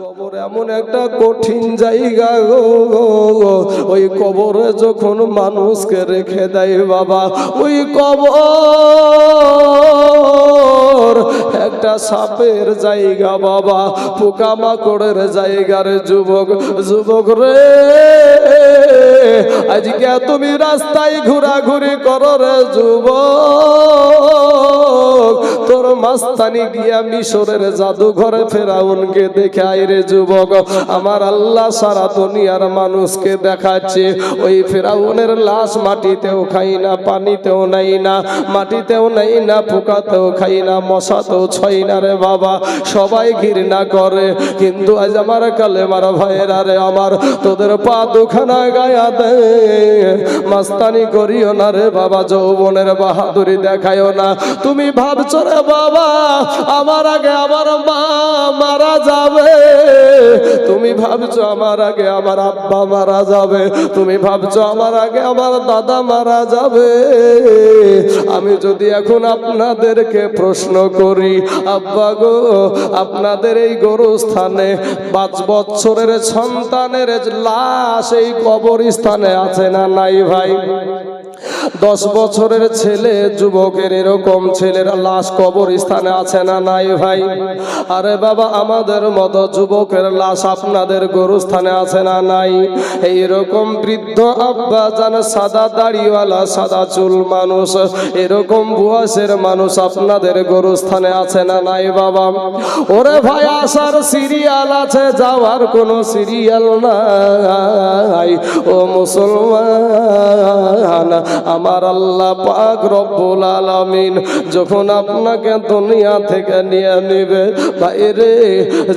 কবর এমন একটা কঠিন জায়গা গো, ওই কবরে যখন মানুষকে রেখে দেয় বাবা, ওই কবর একটা সাপের জায়গা বাবা, পোকামাকড়ের জায়গার যুবক, যুবক রে আজকে তুমি রাস্তায় ঘোরাঘুরি করো রে যুবক, তোর মাস্তানি গিয়া মিশরের জাদুঘরে ফেরাউনকে দেখে আয় রে যুবক। আমার আল্লাহ সারা দুনিয়ার মানুষকে দেখাচ্ছে ওই ফেরাউনের লাশ মাটিতেও খাই না, পানিতেও নাই না, মাটিতেও নাই না, পোকাতেও খাই না, মশাতেও ছয় না রে বাবা, সবাই ঘৃণা করে। কিন্তু আজ আমার কালেমার ভাইয়েরা রে আমার, তোদের পা দুখানা গায়া দে, মাস্তানি করিও না রে বাবা, যৌবনের বাহাদুরি দেখায়ও না। তুমি ভাবছো রে বাবা আমার আগে আমার মা মারা যাবে, তুমি ভাবছো আমার আগে আমার আব্বা মারা যাবে, তুমি ভাবছো আমার আগে আমার দাদা মারা যাবে। আমি যদি এখন আপনাদেরকে প্রশ্ন করি, আব্বা গো আপনাদের এই গোরস্থানে 5 বছরের সন্তানের লাশ এই কবরস্থানে আছে না নাই ভাই? 10 বছরের ছেলে যুবকের এরকম ছেলের লাশ কবরস্থানে আছে না নাই ভাই? আরে বাবা আমাদের মতো যুবকের লাশ আপনাদের গোরস্থানে আছে না নাই? এইরকম বৃদ্ধ আব্বা জান, সাদা দাড়িওয়ালা, সাদা চুল মানুষ, এরকম বয়সের মানুষ আপনাদের গোরস্থানে আছে না নাই বাবা? ওরে ভাই আসার সিরিয়াল আছে, যাওয়ার কোনো সিরিয়াল নাই। ও মুসলমান, আমার আল্লাহ পাক রব্বুল আলামিন যখন আপনাকে দুনিয়া থেকে নিয়ে নিবে বাইরে,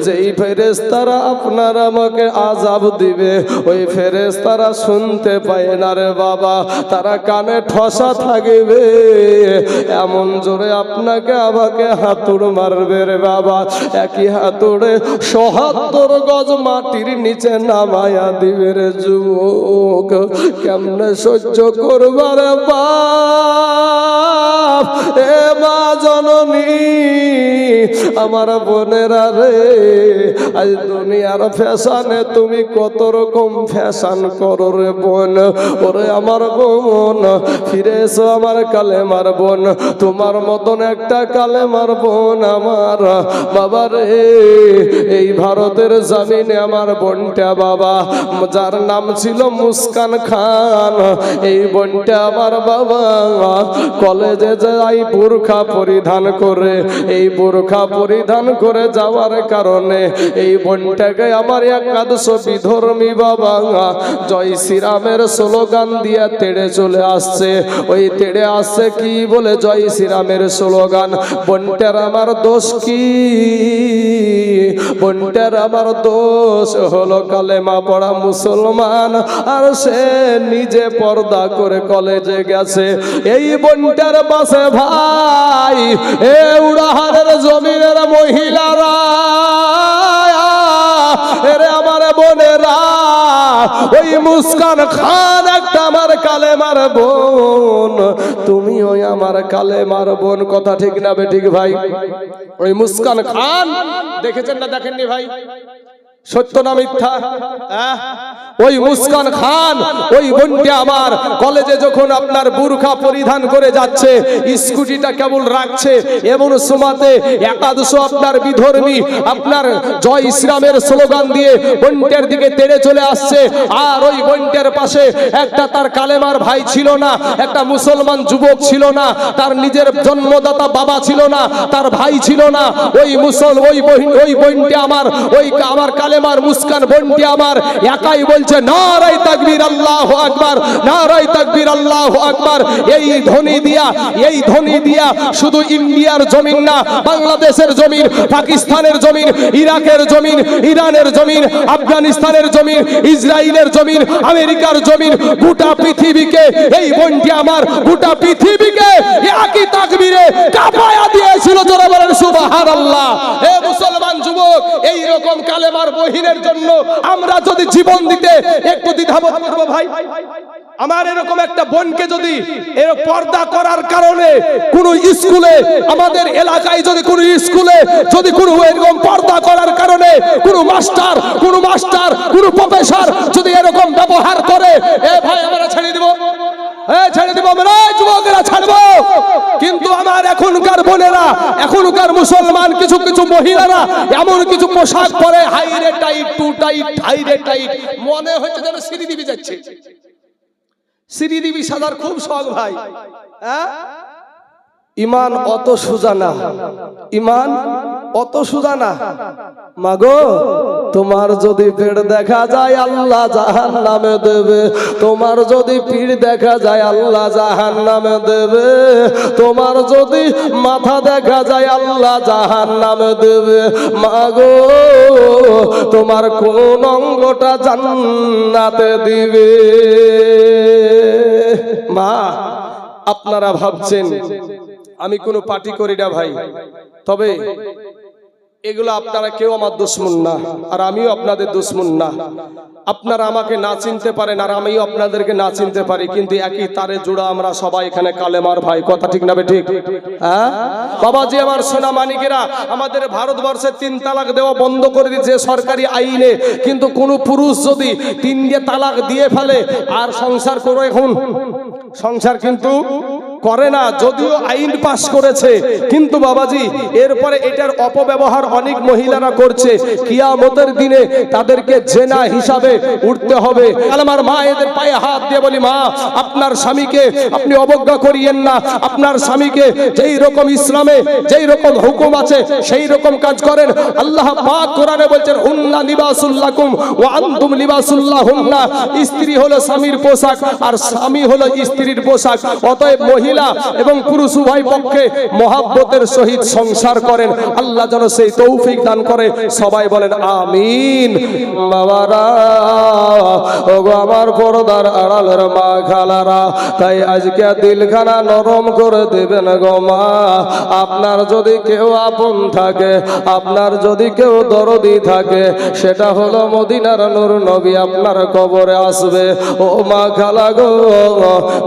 যেই ফেরেশতারা আপনার আমাকে আযাব দিবে, ওই ফেরেশতারা শুনতে পায় না রে বাবা, তারা কানে ঠসা থাকবে, এমন জোরে আপনাকে আমাকে হাতুড় মারবে রে বাবা, একই হাতুড়ে ৭৭ গজ মাটির নিচে নামায়া দিবে রে যুবক। কেমনে সহ্য করবার বাপ, এ মা জননী, আমার বোনেরা রে, আজ দুনিয়ার ফ্যাশনে তুমি কত রকম ফ্যাশন করো রে বোন। ওরে আমার বোন ফিরে এসো আমার কালেমার বোন, তোমার মতন একটা কালেমার বোন আমার বাবা রে। এই ভারতের জমিনে আমার বোনটা বাবা, যার নাম ছিল মুস্কান খান, এই বোনটা আমার বাবা কলেজে যাই বোরখা পরিধান করে, এই বোরখা পরিধান করে যাওয়ার কারণে এই বোনটাকে আমার একাদশ বিধর্মী বাবা জয় শ্রীরামের স্লোগান দিয়ে তেড়ে চলে আসছে। ওই তেড়ে আসছে কি বলে? জয় শ্রীরামের স্লোগান। বোনটার আমার দোষ কি? বোনটার আমার দোষ হলো কালেমা পড়া মুসলমান, আর সে নিজে পর্দা করে কলেজে গেছে। এই বোনটার পাশে ভাই এ উড়াহারের জমিনের মহিলারা, এরে আমার বোনেরা, ওই মুস্কান খান একটা আমার কালেমার বোন, তুমি ওই আমার কালেমার বোন। কথা ঠিক না বেঠিক ভাই? ওই মুস্কান খান দেখেছেন না দেখেননি ভাই? সত্য না মিথ্যা? ওই মুস্কান খান, ওই বোনটি আমার কলেজে যখন আপনার বুরখা পরিধান করে যাচ্ছে, স্কুটিটা কেবল রাখছে, এমন সময়তে একাদশ আপনার বিধর্মী আপনার জয় ইসলামের স্লোগান দিয়ে বোনটার দিকে তেড়ে চলে আসছে। আর ওই বোনটার পাশে একটা তার কালেমার ভাই ছিল না, একটা মুসলমান যুবক ছিল না, তার নিজের জন্মদাতা বাবা ছিল না, তার ভাই ছিল না। ওই বোনটি আমার, ওই আমার কালেমার মুস্কান বোনটি আমার একাই বলছে নারায়ে তাকবীর আল্লাহু আকবার, নারায়ে তাকবীর আল্লাহু আকবার। এই ধ্বনি দিয়া শুধু ইন্ডিয়ার জমিন না, বাংলাদেশের জমিন, পাকিস্তানের জমিন, ইরাকের জমিন, ইরানের জমিন, আফগানিস্তানের জমিন, ইসরায়েলের জমিন, আমেরিকার জমিন, গোটা পৃথিবীকে এই বোনটি আমার গোটা পৃথিবীকে একই তাকবীরে কাঁপায়া দিয়েছিল। জোরে বলেন সুবহানাল্লাহ। হে মুসলমান যুবক, এই রকম কালেমার বহিনের জন্য আমরা যদি জীবন দিতে একটু দ্বিধাবোধ করব ভাই? আমার এরকম একটা বোনকে যদি এর পর্দা করার কারণে কোনো স্কুলে, আমাদের এলাকায় যদি কোনো স্কুলে যদি কোনো এরকম পর্দা করার কারণে কোনো মাস্টার কোনো প্রফেসর যদি এরকম ব্যবহার করে, এ ভাই আমরা ছেড়ে দিব, ছেড়ে দিব আমরা, যুবকেরা ছাড়বো। কিন্তু আমার এখনকার বোনেরা, এখনকার মুসলমান কিছু কিছু মহিলারা এমন কিছু পোশাক পরে, হাইরে টাইট, টু টাইট, হাইরে টাইট, মনে হচ্ছে যেন শ্রীদেবী যাচ্ছে। শ্রীদেবী সাজার খুব শখ ভাই। ইমান অত সোজা না, ইমান অত সোজা না। মাগো, তোমার যদি পেট দেখা যায় আল্লাহ জাহান্নামে দেবে, তোমার যদি পিঠ দেখা যায় আল্লাহ জাহান্নামে দেবে, তোমার যদি মাথা দেখা যায় আল্লাহ জাহান্নামে দেবে। মাগো, তোমার কোন অঙ্গটা জান্নাতে দিবে? মা, আপনারা ভাবছেন আমি কোনো পার্টি করি না ভাই, তবে এগুলো আপনারা কেউ আমার দুশমন না, আর আমিও আপনাদের দুশমন না। আপনারা আমাকে না চিনতে পারেন আর আমিও আপনাদেরকে না চিনতে পারি, কিন্তু একই তারে জোড়া আমরা সবাই এখানে কালেমার ভাই। কথা ঠিক না ঠিক? হ্যাঁ বাবাজি, আমার সোনা মানিকেরা, আমাদের ভারতবর্ষে 3 তালাক দেওয়া বন্ধ করে দিয়েছে সরকারি আইনে, কিন্তু কোন পুরুষ যদি 3 তালাক দিয়ে ফেলে আর সংসার করে, এখন সংসার কিন্তু করে না, যদিও আইন পাস করেছে, কিন্তু বাবাজি এরপরে এটার অপব্যবহার অনেক মহিলারা করছে। কিয়ামতের দিনে তাদেরকে জেনা হিসাবে উঠতে হবে। আমার মা, এদের পায়ে হাত দিয়ে বলি, মা, আপনার স্বামীকে আপনি অবজ্ঞা করিয়েন না। আপনার স্বামীকে যেই রকম ইসলামে যেই রকম হুকুম আছে সেই রকম কাজ করেন। আল্লাহ পাক কোরআনে বলছেন, হুন্না লিবাসুল লাকুম ওয়া আনতুম লিবাসুল লাহুন্না। স্ত্রী হলো স্বামীর পোশাক আর স্বামী হলো স্ত্রীর পোশাক। অতএব মহিলা এবং পুরুষ উভয় পক্ষে মহাব্বতের সহিত সংসার করেন। আল্লাহ যেন সেই তৌফিক দান করে। সবাই বলেন আমিন। বাবারা, ওগো আমার পর্দার আড়ালের মা খালারা, তাই আজকে দিলখানা নরম করে দেবেন গো মা। আপনার যদি কেউ আপন থাকে, আপনার যদি কেউ দরদি থাকে, সেটা হলো মদিনার নূর নবী আপনার কবরে আসবে। ও মা খালা গো,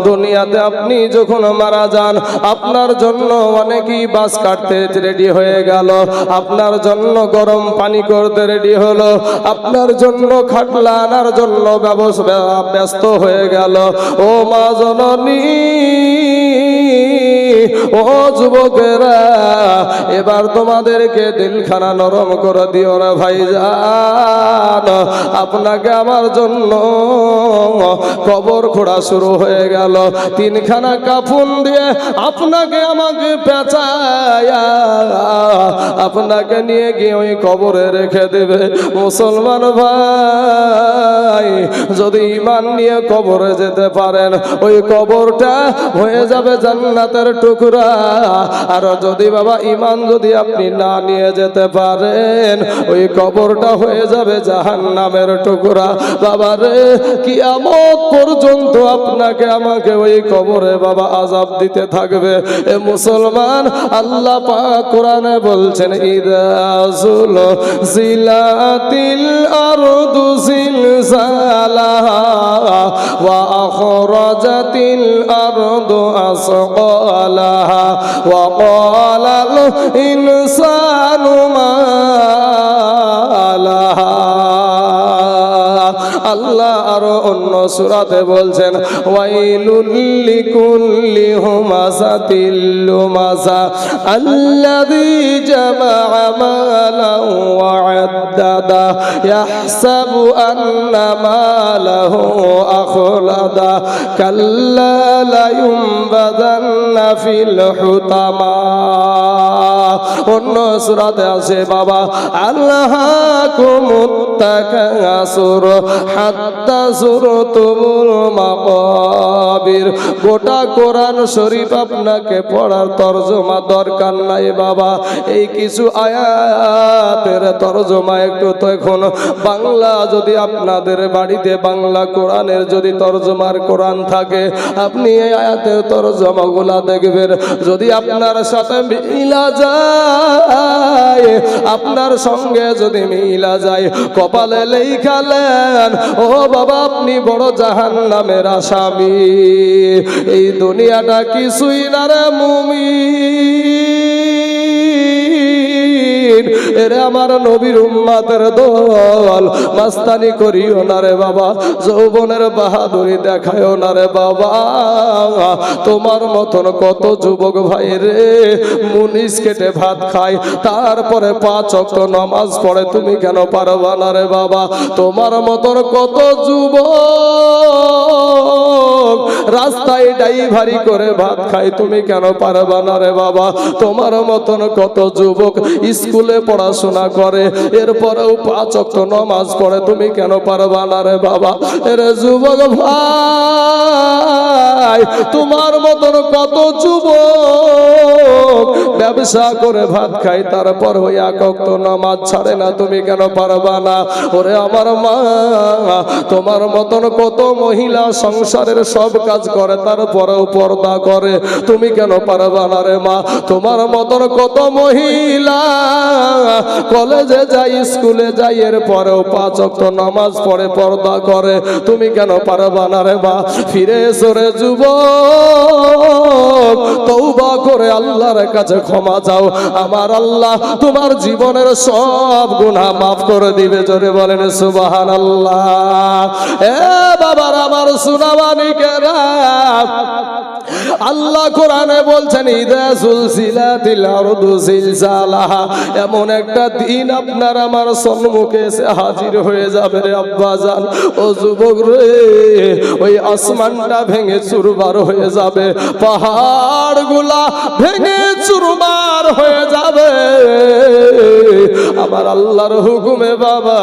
দুনিয়াতে আপনি যখন মারা যান, আপনার জন্য অনেকেই বাস কাটতে রেডি হয়ে গেল, আপনার জন্য গরম পানি করতে রেডি হলো, আপনার জন্য খাটলা আনার জন্য ব্যস্ত হয়ে গেল। ও মা জননী, ও যুবকেরা, এবার তোমাদেরকে দিলখানা নরম করে দিও রে ভাইজান। আপনাকে আমার জন্য কবর খোঁড়া শুরু হয়ে গেল। 3খানা কাফন দিয়ে আপনাকে আমাকে পেঁচায়া আপনাকে নিয়ে গিয়ে ওই কবরে রেখে দেবে। মুসলমান ভাই, যদি ঈমান নিয়ে কবরে যেতে পারেন, ওই কবরটা হয়ে যাবে জান্নাতের টুকরা। আর যদি বাবা ঈমান যদি আপনি না নিয়ে যেতে পারেন, ওই কবরটা হয়ে যাবে জাহান্নামের টুকরা। বাবা রে, কিয়ামত পর্যন্ত আপনাকে আমাকে ওই কবরে বাবা আযাব দিতে থাকবে। এ মুসলমান, আল্লাহ পাক কোরআনে বলছেন, ইযা যুলজিলাতিল আরদু জিলজালাহা ওয়া আখরাজাতিল আরদু আসকালাহা ওয়া ক্বালাল ইনসানু মা লাহা। আল্লাহ আরো অন্য সূরাতে বলছেন, ওয়াইলুল লিকুল্লি হুমাযাতিল লুমাযা আল্লাযী জামা'a মালান ওয়া আদ্দাদা ইয়াহসাবু আন্না মালাহু আখলাদা কাল্লা লা ইউনবাযান্না ফিল হুতামা। অন্য সূরাতে আছে বাবা, আল্লাহাকুমুত তাকাসুর হাত্তা যুরতুমুল মাকাবির। গোটা কোরআন শরীফ আপনাকে পড়ার তরজমা দরকার নাই বাবা। এই কিছু আয়াতের তরজমা একটু তো এখন বাংলা, যদি আপনাদের বাড়িতে বাংলা কোরআনের যদি তরজমার কোরআন থাকে, আপনি এই আয়াতের তরজমাগুলা দেখবেন। যদি আপনার সাথে মিলা যায়, আপনার সঙ্গে যদি মিলা যায়, কপালে লেখালেন ও বাবা আপনি বড় জাহান্নামের আসামি। এই দুনিয়াটা কিছুই না রে মুমিন, এরে আমার নবীর উম্মতের দল, মাস্তানি করিও না রে বাবা, যৌবনের বাহাদুরি দেখায়ও না রে বাবা। তোমার মতন কত যুবক ভাই রে মুনিশ কেটে ভাত খায়, তারপরে 5 ওয়াক্ত নামাজ পড়ে, তুমি কেন পারবা না রে বাবা? তোমার মতন কত যুবক রাস্তায় ড্রাইভারি করে ভাত খায়, তুমি কেন পারবা না রে বাবা? তোমার মতন কত যুবক স্কুলে পড়াশোনা করে, এরপরেও 5 ওয়াক্ত নামাজ পড়ে, তুমি কেন পারবা না রে বাবা? এর যুবক ভাই, তোমার মতন কত যুবক ব্যবসা করে ভাত খায়, তারপর ওই 1 ওয়াক্ত নামাজ ছাড়ে না, তুমি কেন পারবা না? ওরে আমার মা, তোমার মতন কত মহিলা সংসারের সব কাজ করে, তারপরেও পর্দা করে, তুমি কেন পারবা না রে মা? তোমার মতন কত মহিলা কলেজে যাই, স্কুলে যাই, এর পরেও 5 ওয়াক্ত নামাজ পড়ে, পর্দা করে, তুমি কেন পারবা না রে মা? ফিরে এসো রে যুবক, তওবা করে আল্লাহর কাছে ক্ষমা চাও, আমার আল্লাহ তোমার জীবনের সব গুনাহ মাফ করে দিবে। জোরে বলেন সুবহানাল্লাহ। এ বাবার আমার সুনামানিকেরা, আল্লাহ কোরআনে বলছেন ইদা সুলসিলাতিল আরদু জিলজালাহা, এমন একটা দিন আপনার আমার সম্মুখে এসে হাজির হয়ে যাবে রে আব্বাজান, ও যুবক রে, ওই আসমানটা ভেঙে চুরমার হয়ে যাবে, পাহাড়গুলা ভেঙে চুরমার হয়ে যাবে আমার আল্লাহর হুকুমে বাবা।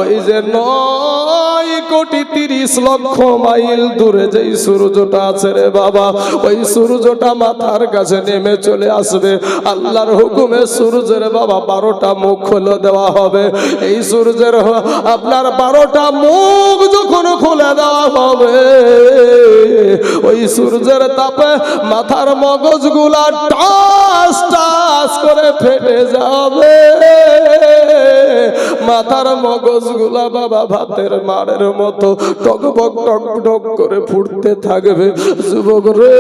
ওই যে 9,30,00,000 মাইল দূরে যেই সূর্যটা আছে রে বাবা, ওই সূর্যটা মাথার কাছে নেমে চলে আসবে আল্লাহর হুকুমে। সূর্যের বাবা 12টা মুখ খুলে দেওয়া হবে। এই সূর্যের আপনার 12টা মুখ যখন খুলে দেওয়া হবে, ওই সূর্যের তাপে মাথার মগজগুলা টাস টাস করে ফেটে যাবে, মাথার মগজগুলা বাবা ভাতের মারের মতো টকবক টক টক করে ফুটতে থাকবে। যুবক রে,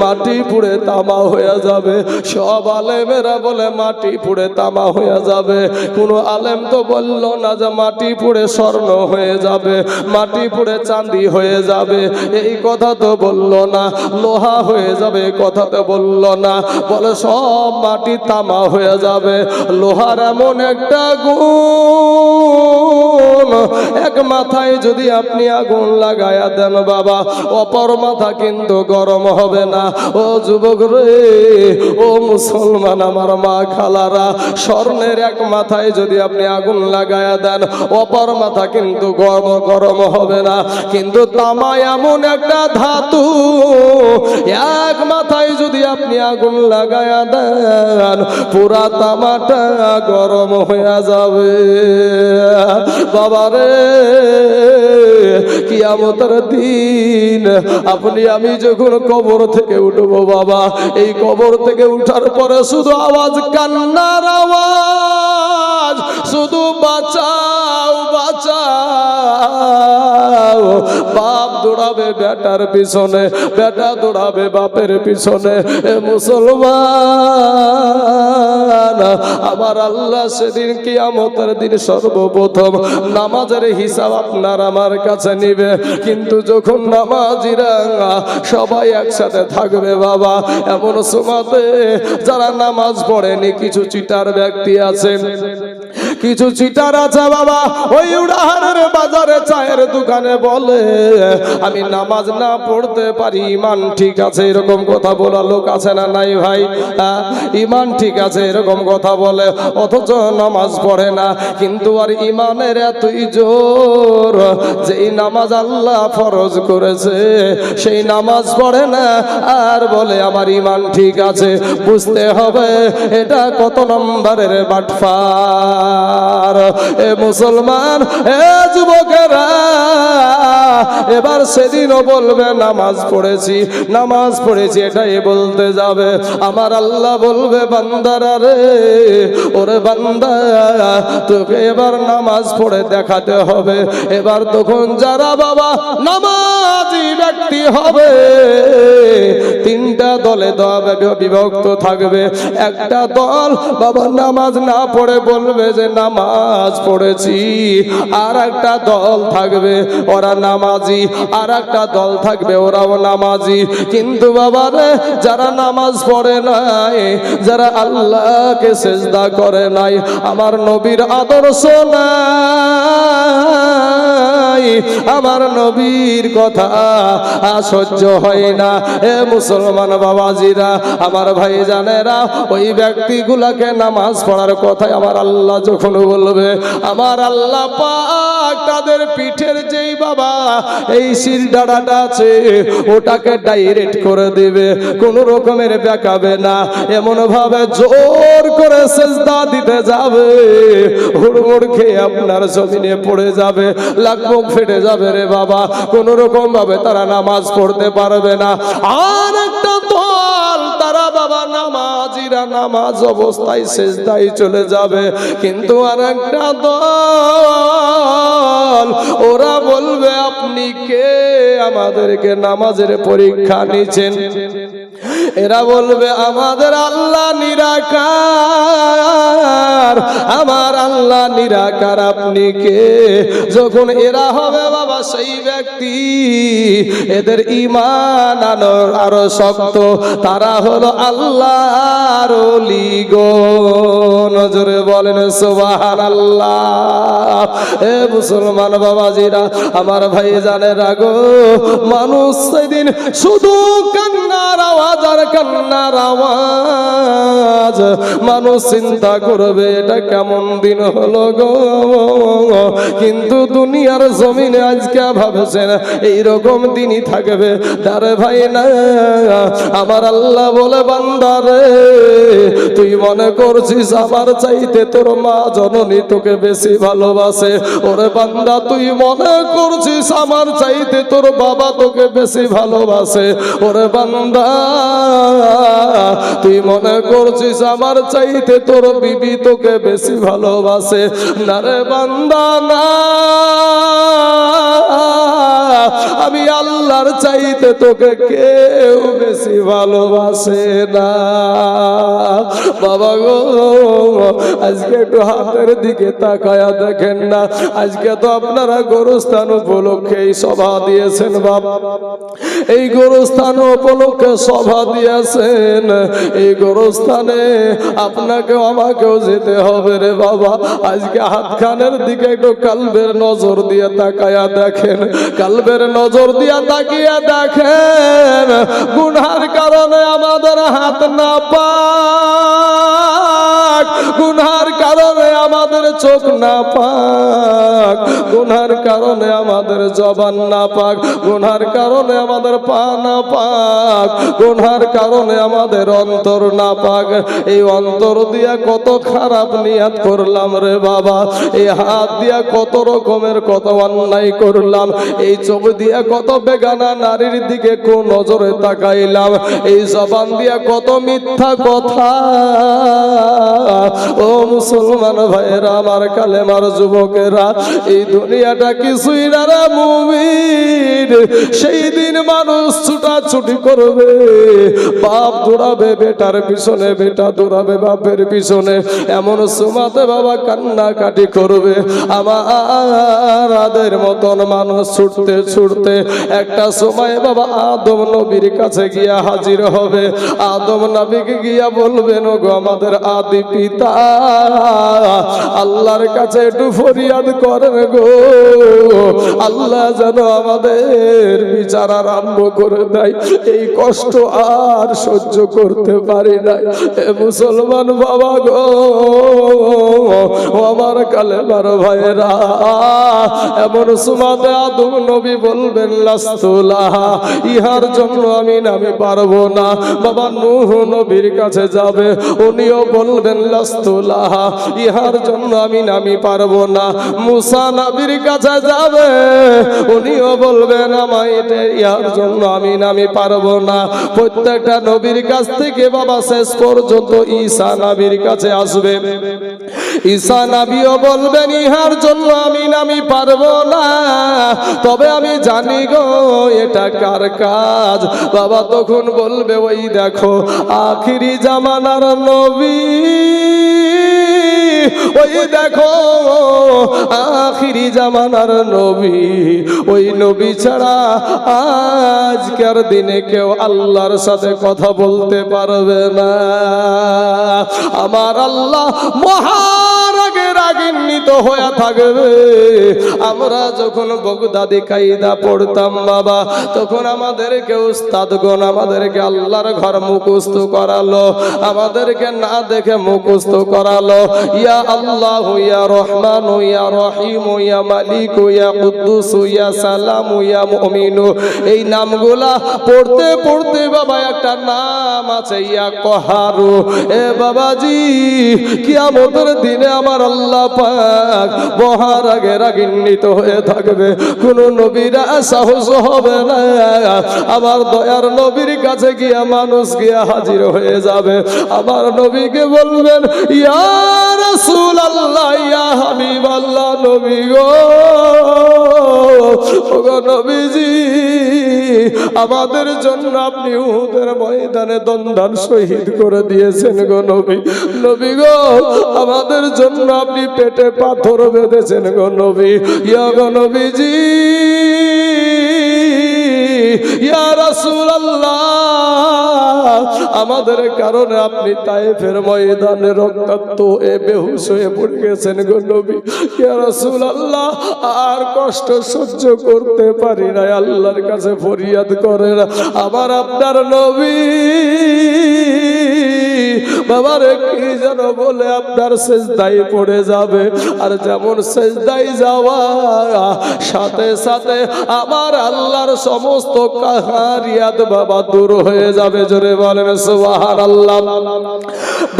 মাটি পুড়ে তামা হয়ে যাবে। সব আলেমেরা বলে মাটি পুড়ে তামা হয়ে যাবে, কোন আলেম তো বলল না যে মাটি পুড়ে স্বর্ণ হয়ে যাবে, মাটি পুড়ে চাঁদি হয়ে যাবে, এই কথা তো বলল না। লোহা হয়ে যাবে, কথা তো বলল না, বলে সব মাটি তামা হয়ে যাবে। লোহার এমন একটা গুণ, এক মাথায় যদি আপনি আগুন লাগায়া দেন বাবা, অপর মাথা কিন্তু গরম হবে না। ও যুবক রে, ও মুসলমান আমার মা খালারা, স্বর্ণের এক মাথায় যদি আপনি আগুন লাগায়া দেন, অপর মাথা কিন্তু গরম হবে না। কিন্তু তামা এমন একটা ধাতু, এক মাথায় যদি আপনি আগুন লাগায়া দেন, পুরা তামাটা গরম হয়ে যাবে। বাবারে, কিয়ামতের দিন আপনি আমি যখন কবর থেকে উঠবো বাবা, এই কবর থেকে উঠার পরে শুধু আওয়াজ, কান্নার আওয়াজ, শুধু বাঁচাও বাঁচাও। বাপ দৌড়াবে বেটার পিছনে, বেটা দৌড়াবে বাপের পিছনে। এ মুসলমান, আমার আল্লাহ সেদিন কিয়ামতের দিন সর্বপ্রথম নামাজের হিসাব আপনার আমার কাছে নিবে। কিন্তু যখন নামাজিরা সবাই একসাথে থাকবে বাবা, এমন সময়তে যারা নামাজ পড়েনি, কিছু চিটার ব্যক্তি আছে, কিছু চিটার আছে বাবা, ওই উড়াহারের বাজারে চায়ের দোকানে বলে আমি নামাজ না পড়তে পারি, ইমান ঠিক আছে, এরকম কথা বলা লোক আছে না নাই ভাই? ইমান ঠিক আছে এরকম কথা বলে, অথচ নামাজ পড়ে না। কিন্তু আর ইমানের এতই জোর, যেই নামাজ আল্লাহ ফরজ করেছে সেই নামাজ পড়ে না, আর বলে আমার ইমান ঠিক আছে। বুঝতে হবে এটা কত নম্বরের বাটফা। আমার এ মুসলমান এ যুবকেরা এবার সেদিনও বলবে নামাজ পড়েছি এটাই বলতে যাবে আমার আল্লাহ বলবে বান্দারা রে ওরে বান্দা তোকে এবার নামাজ পড়ে দেখাতে হবে এবার তখন যারা বাবা নামাজি ব্যক্তি হবে তিনটা দলে বিভক্ত থাকবে একটা দল বাবা নামাজ না পড়ে বলবে যে নামাজ পড়েছি আর একটা দল থাকবে ওরা নামাজি আর একটা দল থাকবে ওরাও নামাজি কিন্তু বাবা রে যারা নামাজ পড়ে নাই যারা আল্লাহকে সিজদা করে নাই আমার নবীর আদর্শ নাই আমার নবীর কথা সহ্য হয় না এ মুসলমান বাবাজিরা আমার ভাই জানেরা ওই ব্যক্তিগুলাকে নামাজ পড়ার কথা আমার আল্লাহ যখন বলবে আমার আল্লাহ পাক তাদের পিঠের যেই বাবা এই শিরদাঁড়াটা আছে ওটাকে ডাইরেক্ট করে দিবে কোন রকমের বেকাবে না এমন ভাবে জোর করে সিজদা দিতে যাবে হুড়মুড় খেয়ে আপনার জমিনে পড়ে যাবে লাখ মুখ ফেটে যাবে রে বাবা কোন রকম ভাবে তারা নামাজ পড়তে পারবে না আর একটা দল তারা বাবা নামাজিরা নামাজ অবস্থায় সিজদায় চলে যাবে কিন্তু আর একটা দল ওরা বলবে আপনি কে আমাদেরকে নামাজের পরীক্ষা নিছেন এরা বলবে আমাদের আল্লাহ নিরাকার আমার আল্লাহ নিরাকার আপনি কে যখন এরা হবে বাবা সেই ব্যক্তি এদের ঈমান আরো শক্ত তারা হলো আল্লাহর ওলি গো নজরে বলেন সুবহানাল্লাহ এ মুসলমান বাবাজিরা আমার ভাই জানেরা গো মানুষ সেদিন শুধু কান্নার আওয়াজ আর কান্নার আওয়াজ মানুষ চিন্তা করবে এটা কেমন দিন হলো গো কিন্তু দুনিয়ার জমিনে আজকে ভাবছেন এইরকম দিনই থাকবে তারে ভাই না আমার আল্লাহ বলে বান্দারে তুই মনে করছিস আমার চাইতে তোর মা জননী তোকে বেশি ভালোবাসে ওরে বান্দা তুই মনে করছিস আমার চাইতে তোর বাবা তোকে বেশি ভালোবাসে ওরে বান্দা তুই মনে করছিস আমার চাইতে তোর বিবি তোকে বেশি ভালোবাসে না রে বান্দা না আমি আল্লাহর চাইতে তোকে কেউ বেশি ভালোবাসে না বাবা গো আজকে একটু হাতের দিকে তাকায়া দেখেন না আজকে তো আপনারা গোরস্থান উপলক্ষে এই সভা দিয়েছেন বাবা এই গোরস্থান উপলক্ষে সভা দিয়েছেন এই গোরস্থানে আপনাকেও আমাকেও যেতে হবে রে বাবা আজকে হাতখানের দিকে একটু কালবের নজর দিয়ে তাকায়া দেখেন কালবের নজর দিয়ে তাকিয়ে দেখেন গুনার কারণে আমাদের হাত না পাক গুনার কারণে আমাদের চোখ না পাক গুনার কারণে আমাদের জবান না পাক গুনার কারণে আমাদের পা না পাক গুনার কারণে আমাদের অন্তর না পাক এই অন্তর দিয়া কত খারাপ নিয়ত করলাম রে বাবা এই হাত দিয়া কত রকমের কত অন্যায় করলাম এই চোখ দিয়া কত বেগানা নারীর দিকে কোন নজরে তাকাইলাম এই জবান দিয়া কত মিথ্যা কথা ও মুসলমান ভাইরা আমার কালেমার যুবকেরা এই দুনিয়াটা কিছুই না রে মুমিন সেই দিন মানুষ ছুটাছুটি করবে বাপ দৌড়াবে বেটার পিছনে বেটা দৌড়াবে বাপের পিছনে এমন সময়তে বাবা কান্নাকাটি করবে আমাদের মতন মানুষ ছুটতে ছুটতে একটা সময় বাবা আদম নবীর কাছে গিয়া হাজির হবে আদম নবীকে গিয়া বলবেন গো আমাদের আদি পিতা আল্লাহর কাছে একটু ফরিয়াদ করেন গো আল্লাহ যেন আমাদের বিচার আরম্ভ করে দেয় এই কষ্ট আর সহ্য করতে পারি না এ মুসলমান বাবা গো ও আমার কালেমার ভাইরা, এমন সুমাতে আদম নবী বলবেন লাস্তুলাহা, ইহার জন্য আমি পারবো না। বাবা নূহ নবীর কাছে যাবে, উনিও বলবেন লাস্তুলাহা, ইহার জন্য আমি পারবো না। মুসা নবীর কাছে যাবে, উনিও বলবেন ইহার জন্য আমি পারবো না। প্রত্যেকটা নবীর কাছ থেকে বাবা শেষ পর্যন্ত ঈসা নবীর কাছে আসবে, ঈসা নবীও বলবেন ইহার জন্য আমি পারবো না, তবে আমি জানি গো এটা কার কাজ। বাবা তখন বলবে ওই দেখো আখিরি জামানার নবী, ওই দেখো আখিরি জামানার নবী, ওই নবী ছাড়া আজকের দিনে কেউ আল্লাহর সাথে কথা বলতে পারবে না। আমার আল্লাহ রাগান্বিত হয়ে থাকবে। আমরা যখন বগদাদি কায়দা পড়তাম বাবা, তখন আমাদেরকে উস্তাদগণ আমাদেরকে আল্লাহর ঘর মুখস্থ করালো, আমাদেরকে না দেখে মুখস্থ করালো। ইয়া আল্লাহু ইয়া রহমান ইয়া রহিম ইয়া মালিক ইয়া কুদ্দুস ইয়া সালাম ইয়া মুমিন, এই নামগুলা পড়তে পড়তে বাবা একটা নাম আছে ইয়া কহারু। এ বাবাজি কিয়ামতের দিনে আমার আল্লাহ পাক বহার আগে রাগান্বিত হয়ে থাকবে। কোন নবীরা সাহস হবে না, আমার দয়ার নবীর কাছে গিয়া মানুষ গিয়া হাজির হয়ে যাবে। আমার নবীকে বলবেন ইয়া রাসূলুল্লাহ ইয়া হাবিবাল্লাহ, নবী গো, ওগো নবীজি, আমাদের জন্য আপনি উহুদের ময়দানে দন্দান শহীদ করে দিয়েছেন গো নবী। নবী গো, আমাদের জন্য আপনি পেটে পাথর বেঁধেছেন গো নবী। ইয়া গো নবীজি, ইয়া রাসূলুল্লাহ, আমাদের কারণে আপনি তায়েফের ময়দানে রক্তাক্ত হয়ে বেহুশ হয়ে পড়ে গেছেন গো নবী। ইয়া রাসূলুল্লাহ, আর কষ্ট সহ্য করতে পারি না, আল্লাহর কাছে ফরিয়াদ করেন। আমার আপনার নবী বাবারে কি যেন বলে আপনার সেজদায় পড়ে যাবে, আর যেমন সেজদায় যাওয়া সাথে সাথে আমার আল্লাহর সমস্ত কাহারিয়াত বাবা দূর হয়ে যাবে। জোরে বলেন সুবহানাল্লাহ।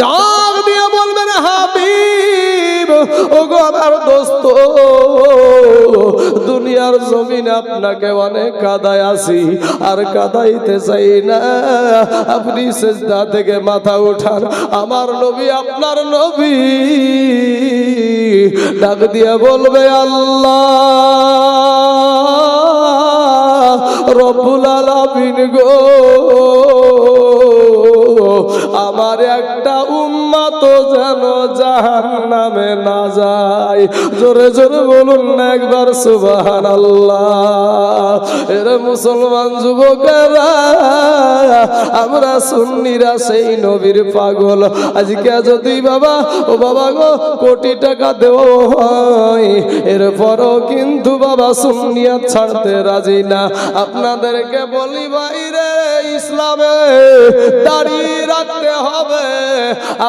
ডাক দিয়ে বলবেন হাবিব, ওগো আমার দোস্ত, দুনিয়ার জমিনে আপনাকে অনেক কাদায় আসি, আর কাদাইতে চাই না, আপনি সেজদা থেকে মাথা উঠান। আমার নবী আপনার নবী ডাক দিয়ে বলবে আল্লাহ রব্বুল আলামিন গো, আমার একটা উম্মত যেন জাহান্নামে না যায়। জোরে জোরে বলুন না একবার সুবহানাল্লাহ। এর মুসলমান যুবকেরা, আমরা সুন্নিরা সেই নবীর পাগল। আজকে যদি বাবা ও বাবা গো কোটি টাকা দেওয়া হয়, এরপরও কিন্তু বাবা সুন্নিয়াত ছাড়তে রাজি না। আপনাদেরকে বলি ভাইরে, ইসলামে দাড়ি রাখতে হবে,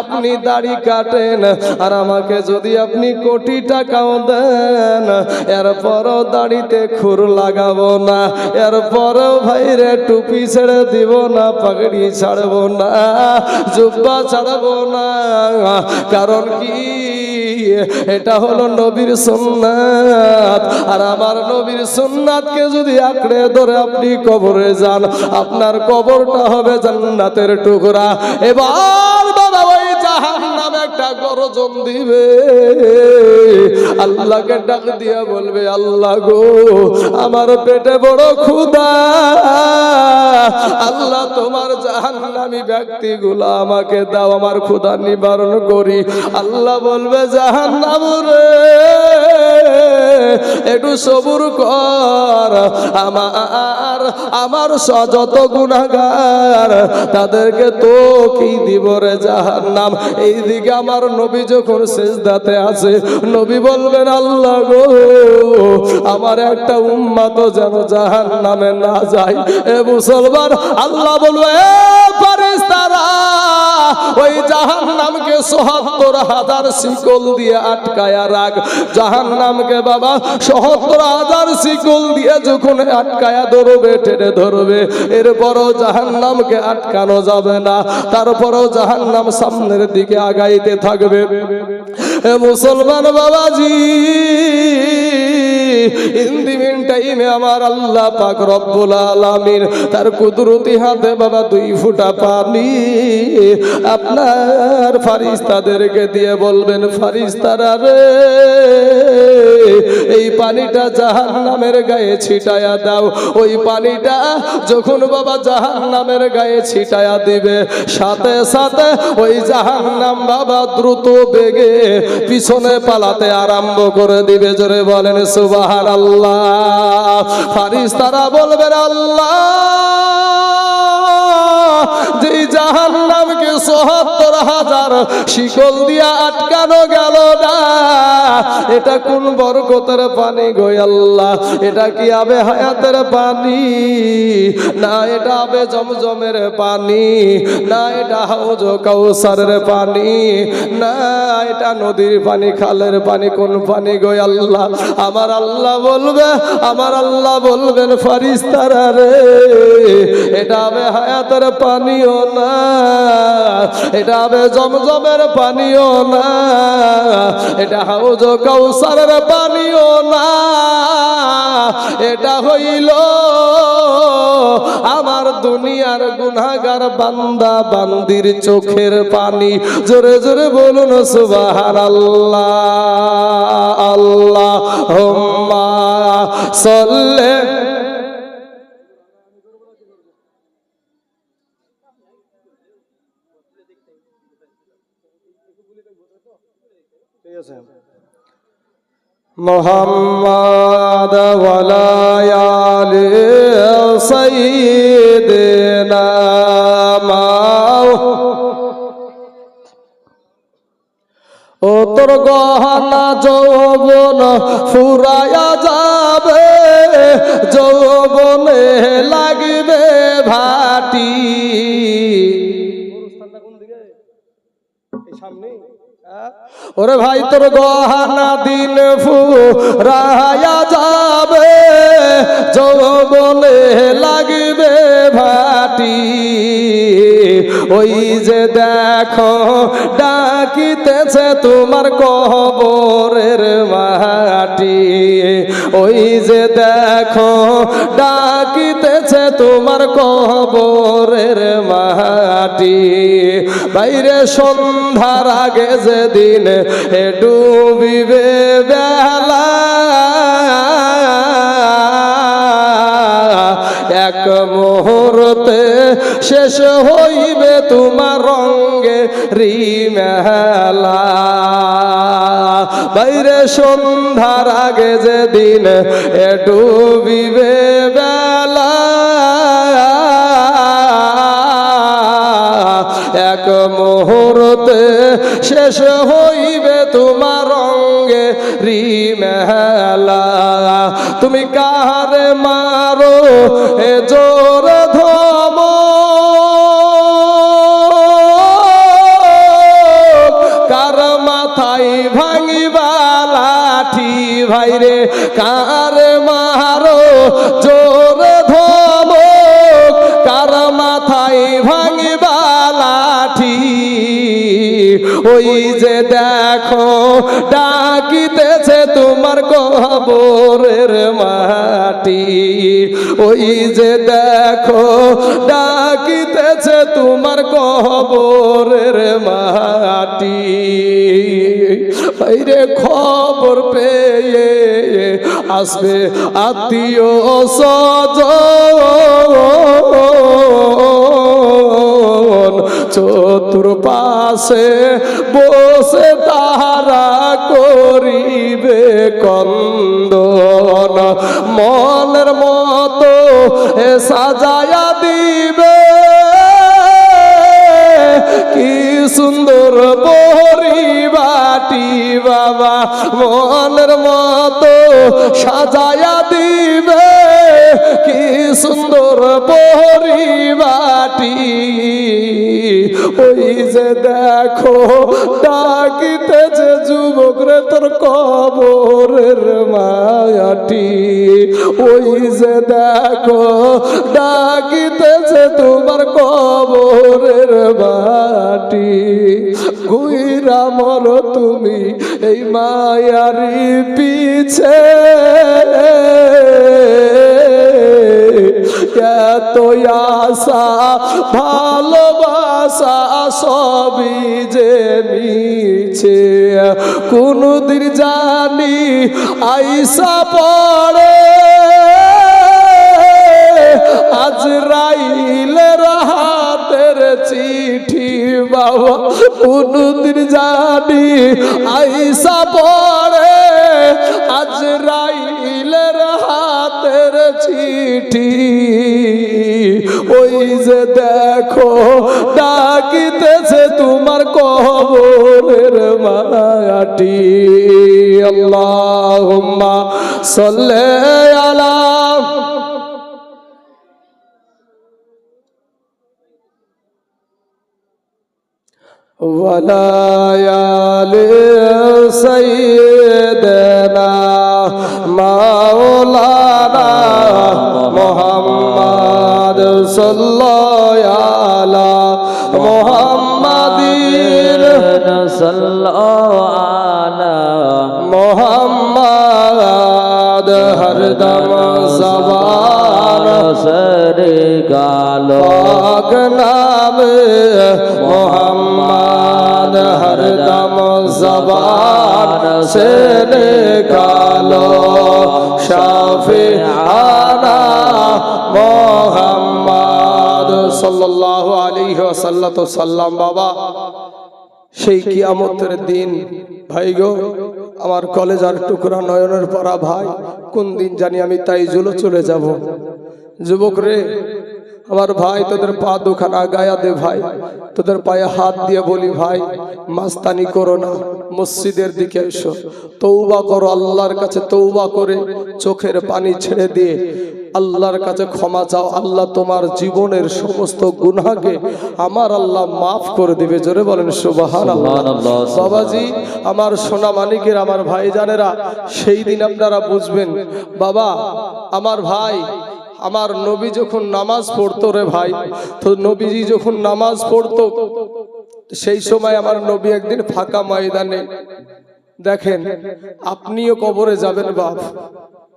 আপনি দাড়ি কাটেন, আর আমাকে যদি আপনি কোটি টাকাও দেন, এরপরও দাড়িতে খুর লাগাবো না, এরপরও ভাইরে টুপি ছেড়ে দিব না, পাগড়ি ছাড়বো না, জুব্বা ছাড়বো না। কারণ কি, এটা হলো নবীর সুন্নাত। আর আমার নবীর সুন্নাতকে যদি আঁকড়ে ধরে আপনি কবরে যান, আপনার কবরটা হবে জান্নাতের টুকরা। এবার বাবা ওই জাহান্নাম একটা গর্জন দিবে, আল্লাহকে ডাক দিয়া বলবে আল্লাহ গো, আমার পেটে বড় ক্ষুধা, আল্লাহ তোমার জাহান্নামী ব্যক্তিগুলো আমাকে দাও, আমার ক্ষুধা নিবারণ করি। আল্লাহ বলবে জাহান্নাম রে, একটু সবুর কর, আমার যত গুনাহগার তাদেরকে তো কি দিব রে জাহান্নাম। এইদিকে আমার নবী যখন সিজদাতে আছে, নবী বলবেন আল্লাহ গো, আমার একটা উম্মত যেন জাহান্নামে না যায়। এ মুসলমান, আল্লাহ বলবে এ ফেরেশতারা, ওই জাহান্নামকে ৭৭,০০০ শিকল দিয়ে আটকায়া রাখ। জাহান্নামকে বাবা ৭৭,০০০ শিকল দিয়ে যখন আটকায়া ধরবে, টেনে ধরবে, এরপরও জাহান্নামকে আটকানো যাবে না। তারপরও জাহান্নাম সামনের দিকে আগাইতে থাকবে। এ মুসলমান বাবাজি, ইন দি মিন টাইমে আমার আল্লাহ পাক রব্বুল আলামিন তার কুদরতি হাতে বাবা ২ ফোঁটা পানি আপনার ফারিস্তাদেরকে দিয়ে বলবেন, ফারিস্তারা রে, এই পানিটা জাহান্নামের গায়ে ছিটায়া দাও। ওই পানিটা যখন বাবা জাহান্নামের গায়ে ছিটায়া দিবে, সাথে সাথে ওই জাহান্নাম বাবা দ্রুত বেগে পিছনে পালাতে আরম্ভ করে দিবে। জোরে বলেন সুবহানাল্লাহ। ফারিস্তারা বলবেন আল্লাহ, যে জাহান্নামকে ৭৭,০০০ শিকল দিয়া আটকানো গেল না, এটা কোন বরকতের পানি গো আল্লাহ? এটা কি আবে হায়াতের পানি? না এটা আবে জমজমের পানি? না এটা হাউজ কাউসারের পানি? না এটা নদীর পানি, খালের পানি? কোন পানি গো আল্লাহ? আমার আল্লাহ বলবে, আমার আল্লাহ বলবেন ফারিস্তারা রে, এটা আবে হায়াতের পানিও না, এটা আবে জমজমের পানিও না, এটা হাউজ কাউসারের পানিও না, এটা হইল আমার দুনিয়ার গুনাহগার বান্দা বান্দির চোখের পানি। জোরে জোরে বলুন সুবহানাল্লাহ। আল্লাহুম্মা সাল্লি মুহাম্মাদ ওয়ালা আলি সাইয়্যিদিনা ও তোর গহনা যৌবন ফুরায়া যাবে, যৌবনে লাগবে ভাটি। ওরে ভাই তোর গহনা দিন ফুরায়া যাবে, যৌবনে লাগবে ভাটি। ওই যে দেখো ডাকিতেছে তোমার কবরের মাটি, ওই যে দেখো ডাকিতেছে তোমার কবরের মাটি। বাইরে সন্ধ্যার আগে যেদিন ডুবিবে বেলা, এক মুহূর্তে শেষ হইবে তোমার রঙ্গে রিমেলা। বাইরে সন্ধ্যার আগে যেদিন ডুবিবে বেলা, এক মুহূর্তে শেষ হইবে তোমার রঙ্গে রিমেলা। তুমি কাহারে মারো এ জোর ধম, কার মাথায় ভাঙিবা লাঠি। ভাইরে কারে মারো জোর ধম, কার মাথায় ভাঙিবা লাঠি। ওই যে দেখো ডাকিতেছে তোমার কবরের মাটি, ওই যে দেখো ডাকিতেছে তোমার কবরের মাটি। বাইরে খবর পেয়ে আসবে আত্মীয় স্বজন, চতুর্পাশে বসে তাহারা করিবে কন্দন, মনের মতো সাজায়া দিবে কি সুন্দর পরিবাটি বাবা, মনের মতো সাজায়া দিবে কি সুন্দর পরিবাটি। ওই যে দেখো ডাকিতেছে যুবক রে তোর কবরের মাটি, ওই যে দেখো ডাকিতেছে তোমার কবরের মাটি। গুইরা মরো তুমি এই মায়ারি পিছে, এত আশা ভালোবাসা সবই যে মিছে, কোনদিন জানি আইসা পড়ে আজরাইলের হাতের চিঠি বাবা, কোনদিন জানি আইসা পড়ে আজরাইলের হাতের চিঠি। ওই যে দেখো ডাকিতেছে তোমার কবরের মাটি। আল্লাহুম্মা সাল্লি আলা ওয়ালা আলি সাইয়্যিদিনা মাওলানা মুহাম্মদ সাল্লাল্লাহু আলা মুহাম্মাদিন সাল্লাল্লাহু আলা মুহাম্মদ হরদম জবান সরে গালো পাক নাম মুহাম্মদ হরদম জবান से निकालो शाफिआना मुहम्मद सल्लल्लाहु अलैहि वसल्लम। बाबा সেই কিয়ামতের দিন ভাই গো, আমার কলেজার টুকরা নয়নের পরা ভাই, কোন দিন জানি আমি তাই জুলো চলে যাব। যুবক রে আমার ভাই, তোদের পা দুখানা গায়া দে ভাই, তোদের পায়ে হাত দিয়ে বলি ভাই মাস্তানি করো না, মসজিদের দিকে এসো, তওবা করো, আল্লাহর কাছে তওবা করে চোখের পানি ছেড়ে দিয়ে আল্লাহর কাছে ক্ষমা চাও। আল্লাহ তোমার জীবনের সমস্ত গুনাহকে আমার আল্লাহ মাফ করে দিবে। জোরে বলেন সুবহানাল্লাহ। বাবাজি আমার সোনা মানিকের আমার ভাইজানেরা, সেই দিন আপনারা বুঝবেন। বাবা আমার ভাই, আমার নবী যখন নামাজ পড়তো রে ভাই, তো নবীজি যখন নামাজ পড়তো সেই সময় আমার নবী একদিন ফাঁকা ময়দানে, দেখেন আপনিও কবরে যাবেন বাপ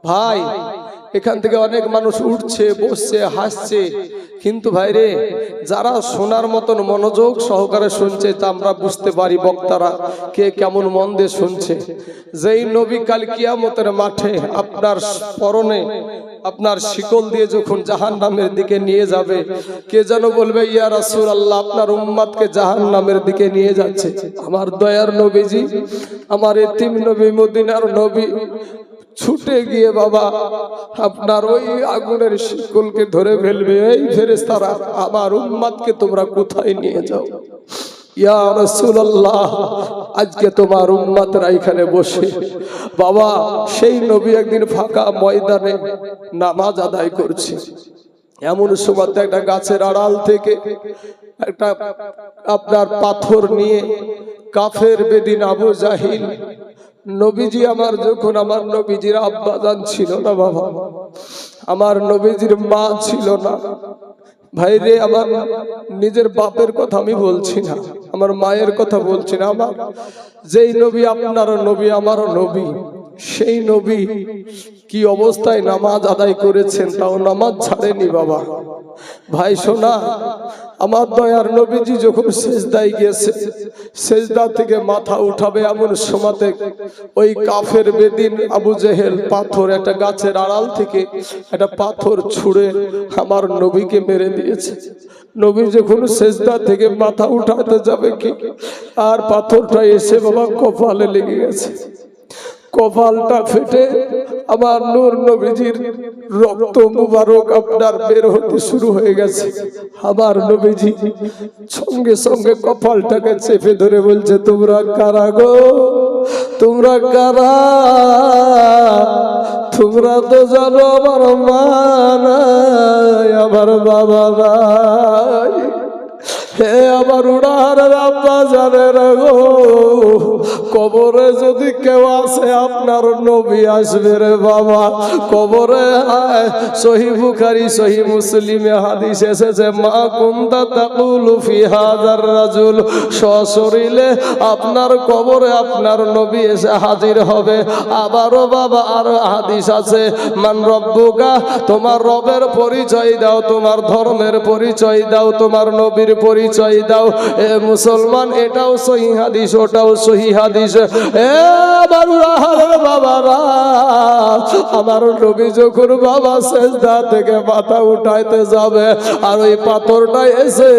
ভাই, এখান থেকে অনেক মানুষ উঠছে বসছে হাসছে, কিন্তু ভাই রে যারা শোনার মতন মনোযোগ সহকারে শুনছে তা আমরা বুঝতে পারি বক্তারা কে কেমন মন দিয়ে শুনছে। যেই নবী কাল কিয়ামতের মাঠে আপনার পরনে আপনার শিকল দিয়ে যখন জাহান্নামের দিকে নিয়ে যাবে, কে যেন বলবে ইয়া রাসূলুল্লাহ আপনার উম্মতকে জাহান্নামের দিকে নিয়ে যাচ্ছে। আমার দয়ার নবীজি, আমার এতিম নবী, মদিনার নবী ছুটে গিয়ে বাবা আপনার ওই আগুনের শিকলকে ধরে ফেলবে। এই ফেরেশতারা আমার উম্মতকে তোমরা কোথায় নিয়ে যাও? ইয়া রাসূলুল্লাহ আজকে তোমার উম্মতরা এখানে বসে। বাবা সেই নবী একদিন ফাঁকা ময়দানে নামাজ আদায় করছে, এমন সময় একটা গাছের আড়াল থেকে একটা আপনার পাথর নিয়ে কাফের বেদিন আবু জাহিল, নবীজি আমার যখন আমার নবীজির আব্বা জান ছিল না বাবা, আমার নবীজির মা ছিল না ভাই রে, আমার নিজের বাপের কথা আমি বলছি না, আমার মায়ের কথা বলছি না, আমার যেই নবী আপনারও নবী আমারও নবী, সেই নবী কি অবস্থায় নামাজ আদায় করেছেন, তাও নামাজ ছাড়েনি বাবা। ভাই শোনা, আমার দয়ার নবীজি যখন সেজদায় গেছে, সেজদা থেকে মাথা উঠাবে এমন সময়তে ওই কাফের বেদিন আবু জেহেল পাথর, একটা গাছের আড়াল থেকে একটা পাথর ছুঁড়ে আমার নবীকে মেরে দিয়েছে। নবী যখন সেজদা থেকে মাথা উঠাতে যাবে কি, আর পাথরটা এসে বাবা কপালে লেগে গেছে। কপালটা ফেটে আমার নূর নবীজির রক্ত মুবারক আপনার বের হতে শুরু হয়ে গেছে। আমার নবীজি সঙ্গে সঙ্গে কপালটাকে চেপে ধরে বলছে, তোমরা কারা গো, তোমরা কারা? তোমরা তো জানো আমার মা নাই, আমার বাবা নাই। হে আমার উড়ার আব্বা জানে না গো, কবরে যদি কেউ আসে আপনার নবী আসবে রে বাবা। কবরে সহিহ বুখারী সহিহ মুসলিমে হাদিস এসেছে, মা কুনতা তাকুলু ফি হাযার রাজুল, সশরীরে আপনার কবরে আপনার নবী এসে হাজির হবে। আবারও বাবা আরো হাদিস আছে, মান রব্বুকা, তোমার রবের পরিচয় দাও, তোমার ধর্মের পরিচয় দাও, তোমার নবীর পরিচয় দাও। এ মুসলমান, এটাও সহিহ হাদিস, ওটাও সহিহ হাদিস। এ আমার বাবারা, আমার নবী যখন বাবা সেজদা থেকে মাথা উঠাইতে যাবে, আর ওই পাথরটা এসে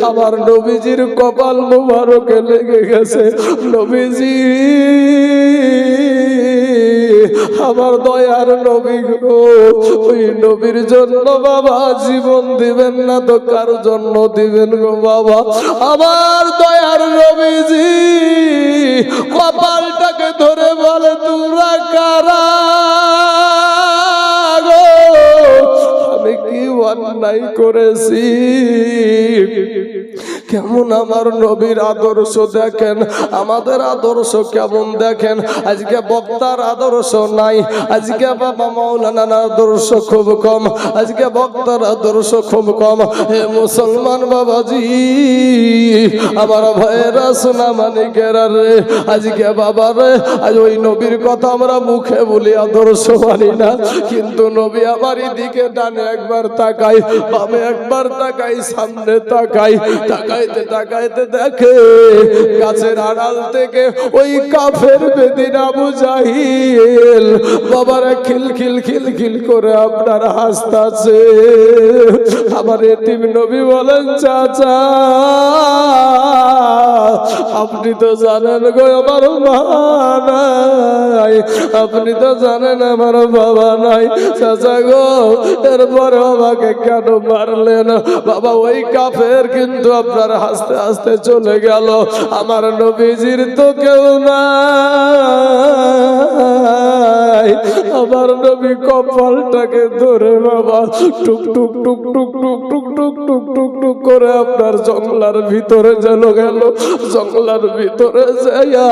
আমার নবীজির কপাল মুবারকে লেগে গেছে। নবীজি, আমার দয়ার নবী গো, ওই নবীর জন্য বাবা জীবন দিবেন না তো কার জন্য দিবেন গো বাবা? আমার দয়ার নবীজি কপালটাকে ধরে বলে, তোমরা কারা গো? আমি কি অন্যায় করেছি? কেমন আমার নবীর আদর্শ দেখেন, আমাদের আদর্শ কেমন দেখেন। আজকে বক্তার আদর্শ নাই, আজকে বাবা মাওলানার আদর্শ খুব কম, আজকে বক্তার আদর্শ খুব কম। হে মুসলমান বাবাজি, আমার ভাইয়েরা সোনা মানিকেরা রে, আজকে বাবা রে, আজ ওই নবীর কথা আমরা মুখে বলি, আদর্শ মানি না, কিন্তু নবী আমার দিকে ডানে একবার তাকাই, বামে একবার তাকাই, সামনে তাকাই, তাকাইতে তাকাইতে দেখে গাছের আড়াল থেকে ওই কাফের বেদিন আবু জাহিল বাবারা খিল খিল খিল খিল করে আপনার হাসতাছে। আমার এতিম নবী বলেন, চাচা আপনি তো জানেন গো আমার মা নাই, আপনি তো জানেন আমার বাবা নাই, চাচা গো এরপরে আমাকে কেন মারলেন? বাবা ওই কাফের কিন্তু আপনার হাসতে হাসতে চলে গেল, আমার নবীজির তো কেউ নাই। আমার নবী কপালটাকে ধরে বাবা টুক টুক টুক টুক টুক টুক টুক টুক টুক টুক করে আপনার জঙ্গলার ভিতরে যেন গেল। জঙ্গলার ভিতরে যাইয়া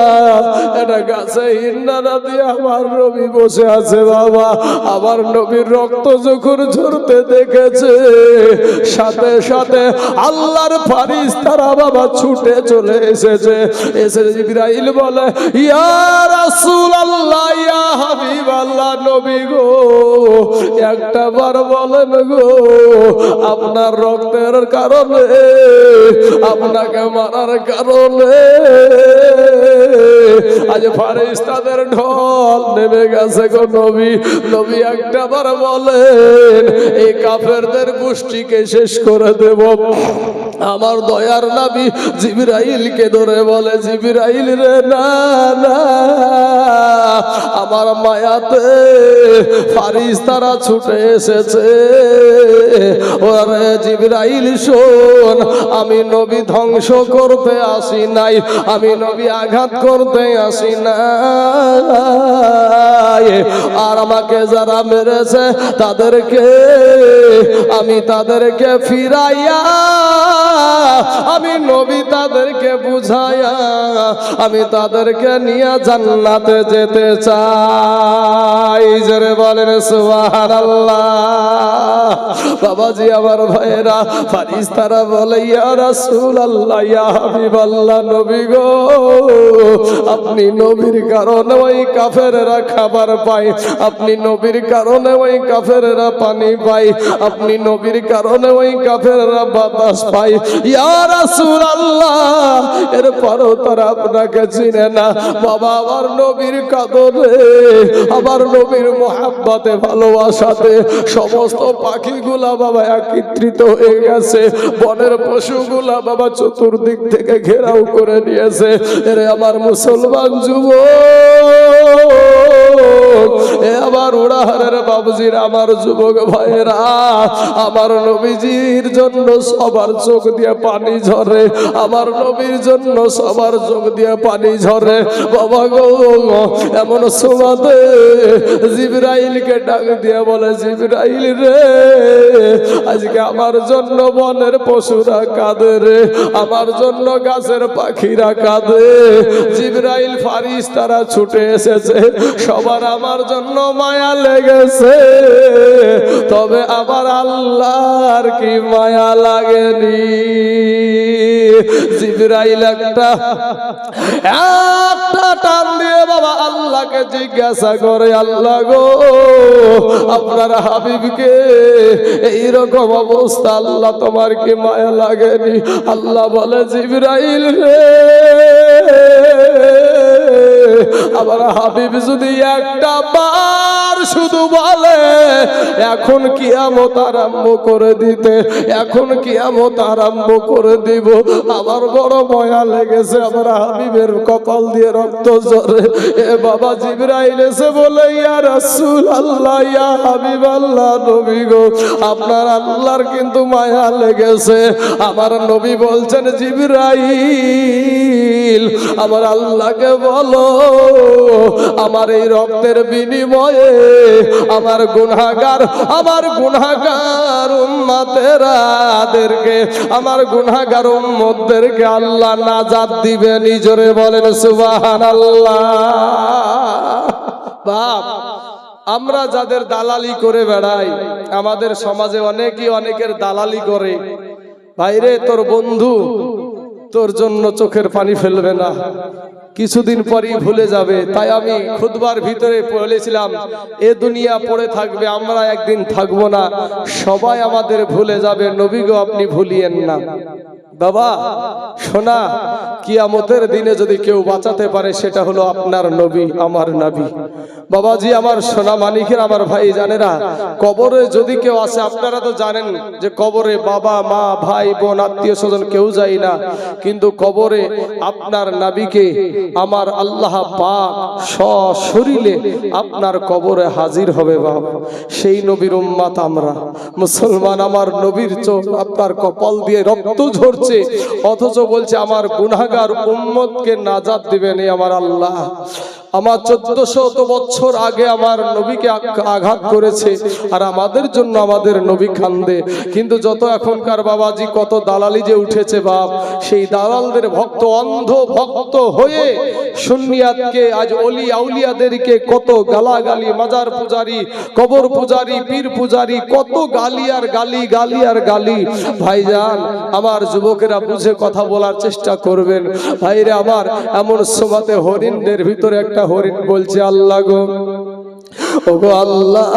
একটা গাছে হিন্নারা দিয়ে আমার নবী বসে আছে বাবা। আমার নবীর রক্ত যখন ঝরতে দেখেছে, সাথে সাথে আল্লাহর ফারিস্তারা বাবা ছুটে চলে এসেছে। এসে জিবরাইল বলে, ইয়া রাসূলুল্লাহ, ইয়া হাবিবাল্লাহ, নবী গো একটা বার বলেন গো, আপনার রক্তের কারণে, আপনাকে মারার কারণে আজ ফারিস্তাদের ঢল নেমে গেছে গো নবী। নবী একটা বার বলেন, এই কাফেরদের গোষ্ঠীকে শেষ করে দেব। আমার দয়ার নবী জিবরাইলকে ধরে বলে, জিবরাইল রে, না না, আমার মায়াতে ফারিস্তারা ছুটে এসেছে। ওরে জিবরাইল শোন, আমি নবী ধ্বংস করতে আসি নাই, আমি নবী আঘাত করতে আসি নাই। আর আমাকে যারা মেরেছে তাদেরকে তাদেরকে ফিরাইয়া, আমি নবী তাদেরকে বুঝাইয়া, আমি তাদেরকে নিয়ে জান্নাতে যেতে চাই। জোরে বলেন সুবহানাল্লাহ। বাবাজি আমার ভাইয়েরা, ফারিস্তারা বলে, ইয়া রাসূলুল্লাহ, ইয়া হাবিবাল্লাহ, নবী গো আপনি নবীর কারণে ওই কাফেররা খাবার পায়, আপনি নবীর কারণে ওই কাফেররা পানি পায়, আপনি নবীর কারণে ওই কাফেররা বাতাস পায়। ইয়া রাসূলুল্লাহ, এরপরও তারা আপনাকে চিনে না। বাবা আমার নবীর কাদরে, আমার নবীর মোহাব্বতে, ভালোবাসাতে সমস্ত পাখিগুলা বাবা একত্রিত হয়ে গেছে, বনের পশুগুলা বাবা চতুর্দিক থেকে ঘেরাও করে নিয়েছে। এরে আমার মুসলমান যুবক, আমার উড়াহারের বাবুজির, আমার যুবক ভাইয়েরা, আমার নবীজির জন্য সবার চোখ দিয়ে পানি ঝরে, আমার নবীর জন্য সবার চোখ দিয়ে পানি ঝরে। বাবা গো, এমন সময়তে জিবরাইলকে ডাক দিয়ে বলে, জিবরাইল রে, আজকে আমার জন্য বনের পশুরা কাঁদে রে, আমার জন্য গাছের পাখিরা কাঁদে। জিবরাইল ফারিস্তারা ছুটে এসেছে, সবার আমার জন্য মায়া লেগেছে, তবে আমার আল্লাহর কি মায়া লাগেনি? জিবরাইল একটা টান দিয়ে বাবা আল্লাহকে জিজ্ঞাসা করে, আল্লাহ গো, আপনার হাবিবকে এইরকম অবস্থা, আল্লাহ তোমার কি মায়া লাগেনি? আল্লাহ বলে, জিবরাইল রে, আমার হাবিব যদি একটা বার শুধু বলে এখন কিয়ামত আরম্ভ করে দিতে, এখন কিয়ামত আরম্ভ করে দিব, আমার বড় মায়া লেগেছে, আমার হাবিবের কপাল দিয়ে রক্ত ঝরে। এ বাবা জিবরাইল এসে বলে, ইয়া রাসূলুল্লাহ, ইয়া হাবিব আল্লাহ, নবী গো, আপনার আল্লাহর কিন্তু মায়া লেগেছে। আমার নবী বলছেন, জিবরাইল, আমার আল্লাহকে বলো, আমার এই রক্তের বিনিময়ে আমার গুনাহগার উম্মতেরাদেরকে, আমার গুনাহগার উম্মতদেরকে আল্লাহ নাজাত দিবে। নিজরে বলেন সুবহানাল্লাহ। বাপ, আমরা যাদের দালালি করে বেড়াই, আমাদের সমাজে অনেকেই অনেকের দালালি করে। ভাইরে, তোর বন্ধু তোর জন্য চোখের পানি ফেলবে না, কিছুদিন পরই ভুলে যাবে। তাই আমি খুতবার ভিতরে বলেছিলাম, এ দুনিয়া পড়ে থাকবে, আমরা একদিন থাকবো না, সবাই আমাদের ভুলে যাবে। নবী গো, আপনি ভুলিয়েন না। বাবা শোনা, কিয়ামতের দিনে যদি কেউ বাঁচাতে পারে সেটা হলো আপনার নবী, আমার নবী। বাবাজি, আমার সোনা মানিকের, আমার ভাই জানেরা, কবরে যদি কেউ আসে, আপনারা তো জানেন যে কবরে বাবা মা ভাই বোন আত্মীয় স্বজন কেউ যায় না, কিন্তু কবরে আপনার নবীকে আমার আল্লাহ পাক সশরীরে আপনার কবরে হাজির হবে। বাবা, সেই নবীর উম্মত আমরা মুসলমান, আমার নবীর চোখ আপনার কপাল দিয়ে রক্ত ঝরছে, অথচ বলছে আমার গুনাহগার উম্মতকে নাজাত দিবেন আমার আল্লাহ। আমার 1400 বছর আগে আমার নবীকে আঘাত করেছে, আর আমাদের জন্য আমাদের নবী কান্দে। কিন্তু যত এখনকার বাবাজি কত দালালি যে উঠেছে বাপ, সেই দালালদের ভক্ত, অন্ধ ভক্ত হয়ে সুন্নিয়াতকে, আজ ওলি আউলিয়াদেরকে কত গালাগালি, মাজার পূজারি, কবর পূজারি, পীর পূজারি, কত গালি আর গালি, গালি আর গালি। ভাইজান, আমার যুবকেরা বুঝে কথা বলার চেষ্টা করবেন। ভাইরে আমার, এমন সময়তে হরিণদের ভিতরে একটা হরিণ বলছে, আল্লাহ গো, ওগো আল্লাহ,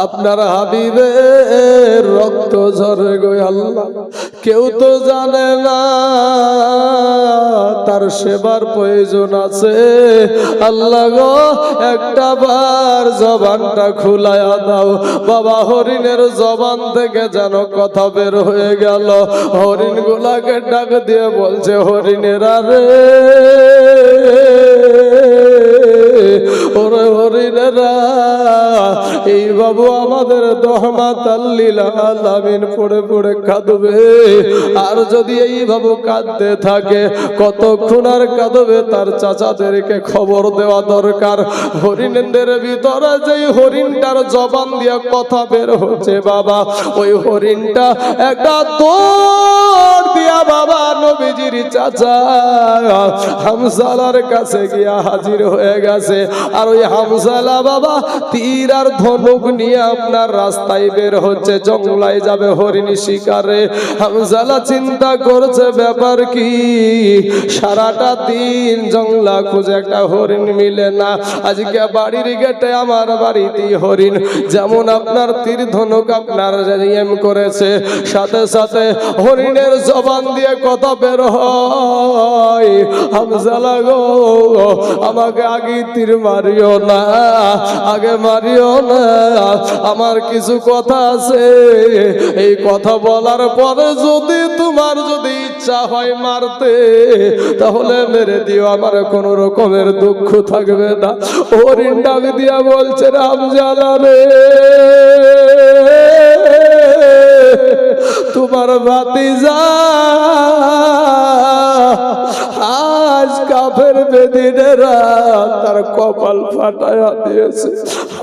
আপনার হাবিবের রক্ত ঝরে গো আল্লাহ, কেউ তো জানে না তার সেবার প্রয়োজন আছে। আল্লাহ গো, একটা বার জবানটা খুলায়া দাও। বাবা, হরিণের জবান থেকে যেন কথা বের হয়ে গেল। হরিণ গুলাকে ডাক দিয়ে বলছে, হরিণেরা রে, ওরে হরিণেরা, এই বাবু আমাদের রহমাতাল লিল আলামিন পড়ে পড়ে কাঁদবে, আর যদি এই বাবু কাঁদতে থাকে কতক্ষণ আর কাঁদবে, তার চাচাদেরকে খবর দেওয়া দরকার। হরিণের ভিতরে যেই হরিণটার জবান দিয়ে কথা বের হচ্ছে বাবা, ওই হরিণটা একটা দৌড় দিয়া বাবা নবীজির চাচা হামজালার কাছে গিয়া হাজির হয়ে গেছে। আর ওই হামজালা বাবা তীর আর ধনুক নিয়ে আপনার রাস্তায় বের হচ্ছে, জঙ্গলায় যাবে হরিণ শিকারে। হামজালা চিন্তা করছে ব্যাপার কি, সারাটা দিন জঙ্গলা খুঁজে একটা হরিণ মিলে না, আজকে বাড়ির গেটে আমার বাড়িতে হরিণ, যেমন আপনার তীর ধনুক আপনার এম করেছে, সাথে সাথে হরিণের জবান দিয়ে কথা বের হয়, হামজালা গো, আমাকে আগে তীর মারিও না, আগে মারিও না, আমার কিছু কথা আছে, এই কথা বলার পরে যদি তোমার যদি ইচ্ছা হয় মারতে তাহলে মেরে দিও, আমার কোন রকমের দুঃখ থাকবে না। হরিণ ডাক দিয়া বলছে রামজালা রে, তোমার ভাতিজা আজ কাফের বেদিনেরা তার কপাল ফাটাইয়া দিয়েছে।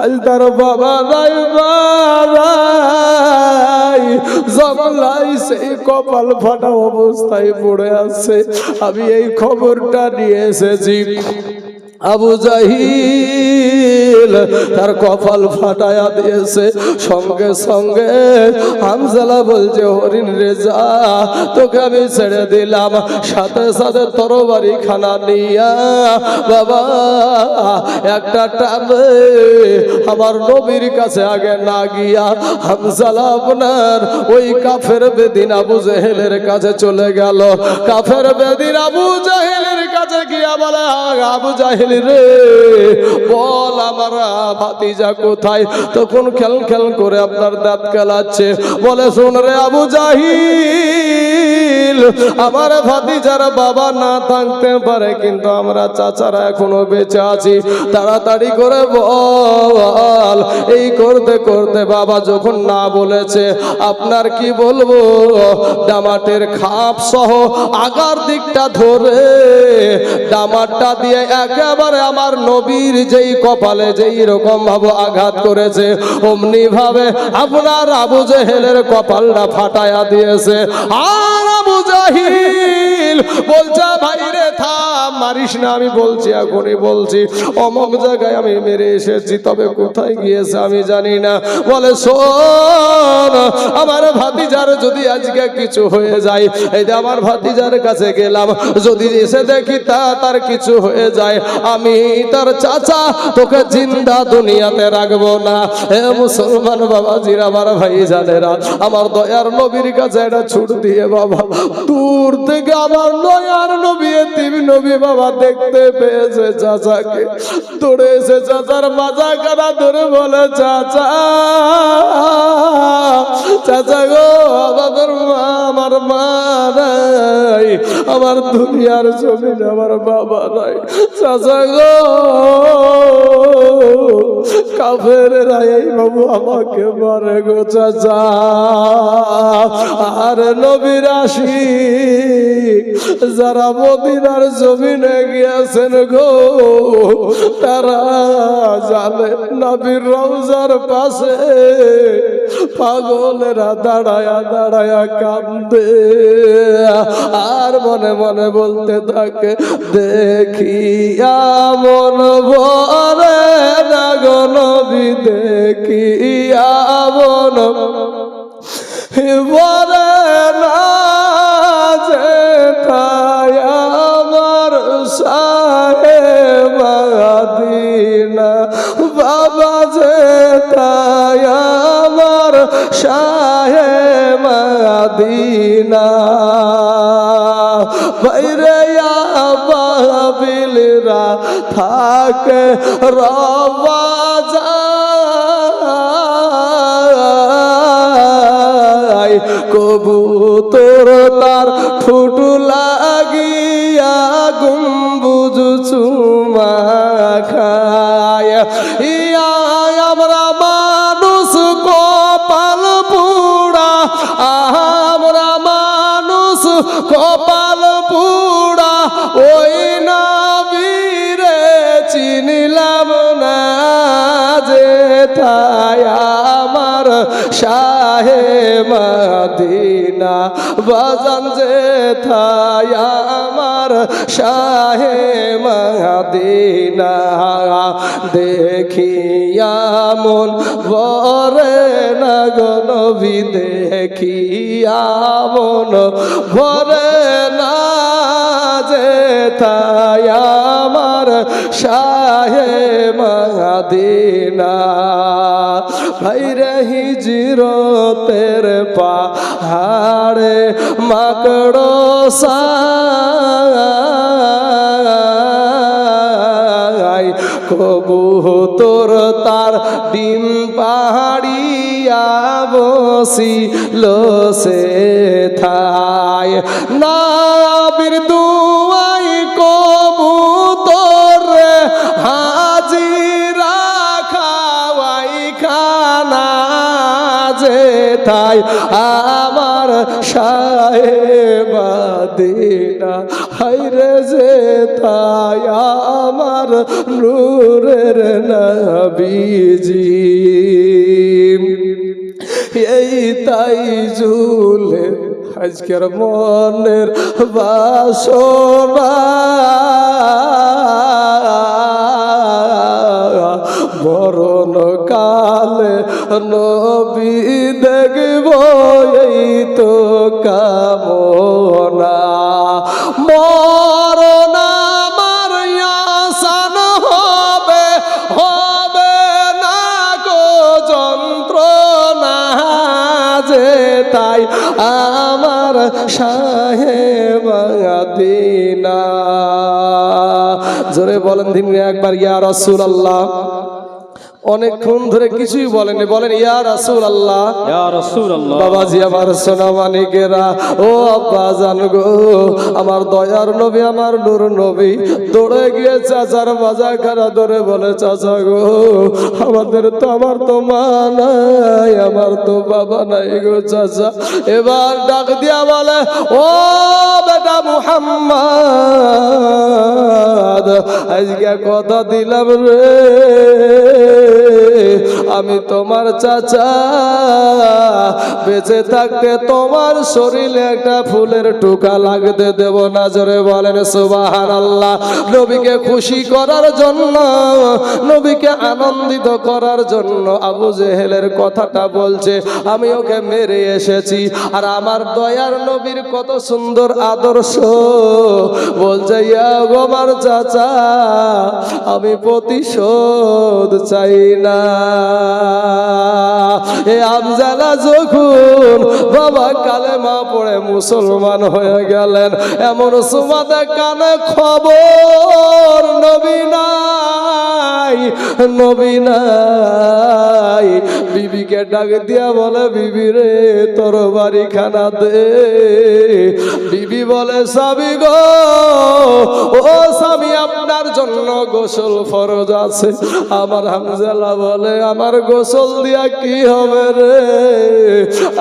আজ তার বাবা নাই বাবাই জঙ্গলাই সেই কপাল ফাটা অবস্থায় পড়ে আছে। আমি এই খবরটা নিয়ে এসেছি। আবু জাহিল তার কপাল ফাটায়া দিয়েছে। সঙ্গে সঙ্গে হামজালা বলছে হরিণ রেজা তোকে আমি ছেড়ে দিলাম। সাথে সাথে তরবারি খানা নিয়া বাবা একটা টানে আমার নবীর কাছে আগে না গিয়া হামজালা আপনার ওই কাফের বেদিন আবু জাহেলের কাছে চলে গেল। কাফের বেদিন আবু জাহেলের কাছে গিয়া বলে আবু জাহেল রে বল আমার ভাতিজা কোথায়? তখন খেল খেল করে আপনার দাঁত কেলাচ্ছে। বলে শোন রে আবু জাহিল, আমার ভাতিজার বাবা না থাকতে পারে কিন্তু আমরা চাচারা এখনো বেঁচে আছি, তাড়াতাড়ি করে বল। এই করতে করতে বাবা যখন না বলেছে আপনার কি বলবো, ডামাটের খাপ সহ আগার দিকটা ধরে ডামারটা দিয়ে একেবারে আমার নবীর যেই কপালে যেই রকম ভাবে আঘাত করেছে অমনি ভাবে আপনার আবু জাহেলের কপালটা ফাটায়া দিয়েছে। আর আবু জাহিল বলছে ভাই রে থাম, মারিস না, আমি বলছি এখনই বলছি অমুক জায়গায় আমি মেরে এসেছি, তবে কোথায় গিয়েছে আমি জানি না। বলে শোন আমার ভাতিজার যদি আজকে কিছু হয়ে যায়, এই যে আমার ভাতিজার কাছে গেলাম, যদি এসে দেখি তার কিছু হয়ে যায়, আমি তার চাচা তোকে জিন্দা দুনিয়াতে রাখবো না। হে মুসলমান বাবাজিরা, আমার ভাই জানেরা, আমার দয়ার নবীর কাছে এটা ছুট দিয়ে বাবা দূর থেকে আমার দয়ার নবী এতিম নবী বাবা দেখতে পেয়েছে চাচাকে, দৌড়ে এসে চাচার মাজা কাটা ধরে বলে চাচা চাচা গো আমাদের মা, আমার মা নাই, আমার দুনিয়ার জমিন আমার বাবা নাই, চাচা গো কাফেরেরা এই বাবু আমাকে মারে গো চাচা। আর নবীর আশিক যারা মদিনার জমিনে গিয়েছেন গো তারা জানে নবীর রওজার পাশে পাগলেরা দাঁড়ায়া দাঁড়ায়া কান্দে আর মনে মনে বলতে থাকে দেখিয়া মন ভরে না গো নবী, দেখিয়া মন ভরে না যেথায় আমার শাহে মদিনা, বাবা যেথায় আমার শাহে মদিনা। বাইরে বাবিলরা থাকে রবাজা কবুতর তার ঠোঁট লাগিয়া গম্বুজ চুমা খায়। ইয়া আমরা মানুষ কপাল পুড়া, আমরা মানুষ কপাল পুড়া, ওই নবীরে চিনিলাম না যেথায় আমার শাহে মদিনা, বাজান যেথায় আমার শাহে মদিনা। দেখিয়া মন ভরে না গো নবী, দেখিয়া মন ভরে না যেথায় আমার শাহে মদিনা। ভাইরে হিজরতের পাহাড়ে মাকড় সাই কবুতর তার ডিম পাহাড়িয়া বসিল সে থায় নবীর দুয়াই কবুতর হাজিরা খাওয়াই খানা যেথায় আমার সাহেব মদিনা হায়রে যেথায় আমার নূরের নবীজি এই তাই ঝুলে আজকের মনের বাসনা মরণ কালে নবী দেখব এই তো কামনা মরণ আমার আসান হবে হবে না গো যন্ত্রণা যে তাই আমার সাহেব মদিনা জোরে বলেন দিনে একবার ইয়া রাসূলুল্লাহ অনেকক্ষণ ধরে কিছুই বলেনি বলেন ইয়া রাসূলুল্লাহ ইয়া রাসূলুল্লাহ বাবাজি আমার সোনা মানিকেরা ও আব্বা জান গো আমার দয়ার নবী আমার নূর নবী দৌড়ে গিয়ে চাচার বাজা খারা ধরে বলে চাচা গো আমাদের তো আমার তো মা নাই আমার তো বাবা নাই গো চাচা এবার ডাক দিয়া বলে ও বেটা মুহাম্মদ আজকে কথা দিলাম রে আমি তোমার চাচা বেঁচে থাকতে তোমার শরীরে একটা ফুলের টুকা লাগতে দেব না জোরে বলেন সুবহানাল্লাহ নবীকে খুশি করার জন্য নবীকে আনন্দিত করার জন্য আবু জেহেলের কথাটা বলছে আমি ওকে মেরে এসেছি আর আমার দয়ার নবীর কত সুন্দর আদর্শ বলছে ইয়া গো আমার চাচা আমি প্রতিশোধ চাই না এ আফজালা যখন বাবা কালেমা পড়ে মুসলমান হয়ে গেলেন এমন সুমাদে কানে খবর নবী নাই নবী নাই বিবিকে ডাক দিয়া বলে বিবি রে তোর বাড়ি খানা দে বিবি বলে স্বামী গো ও স্বামী আপনার জন্য গোসল ফরজ আছে আমার হামজালা বলে আমার গোসল দিয়া কি হবে রে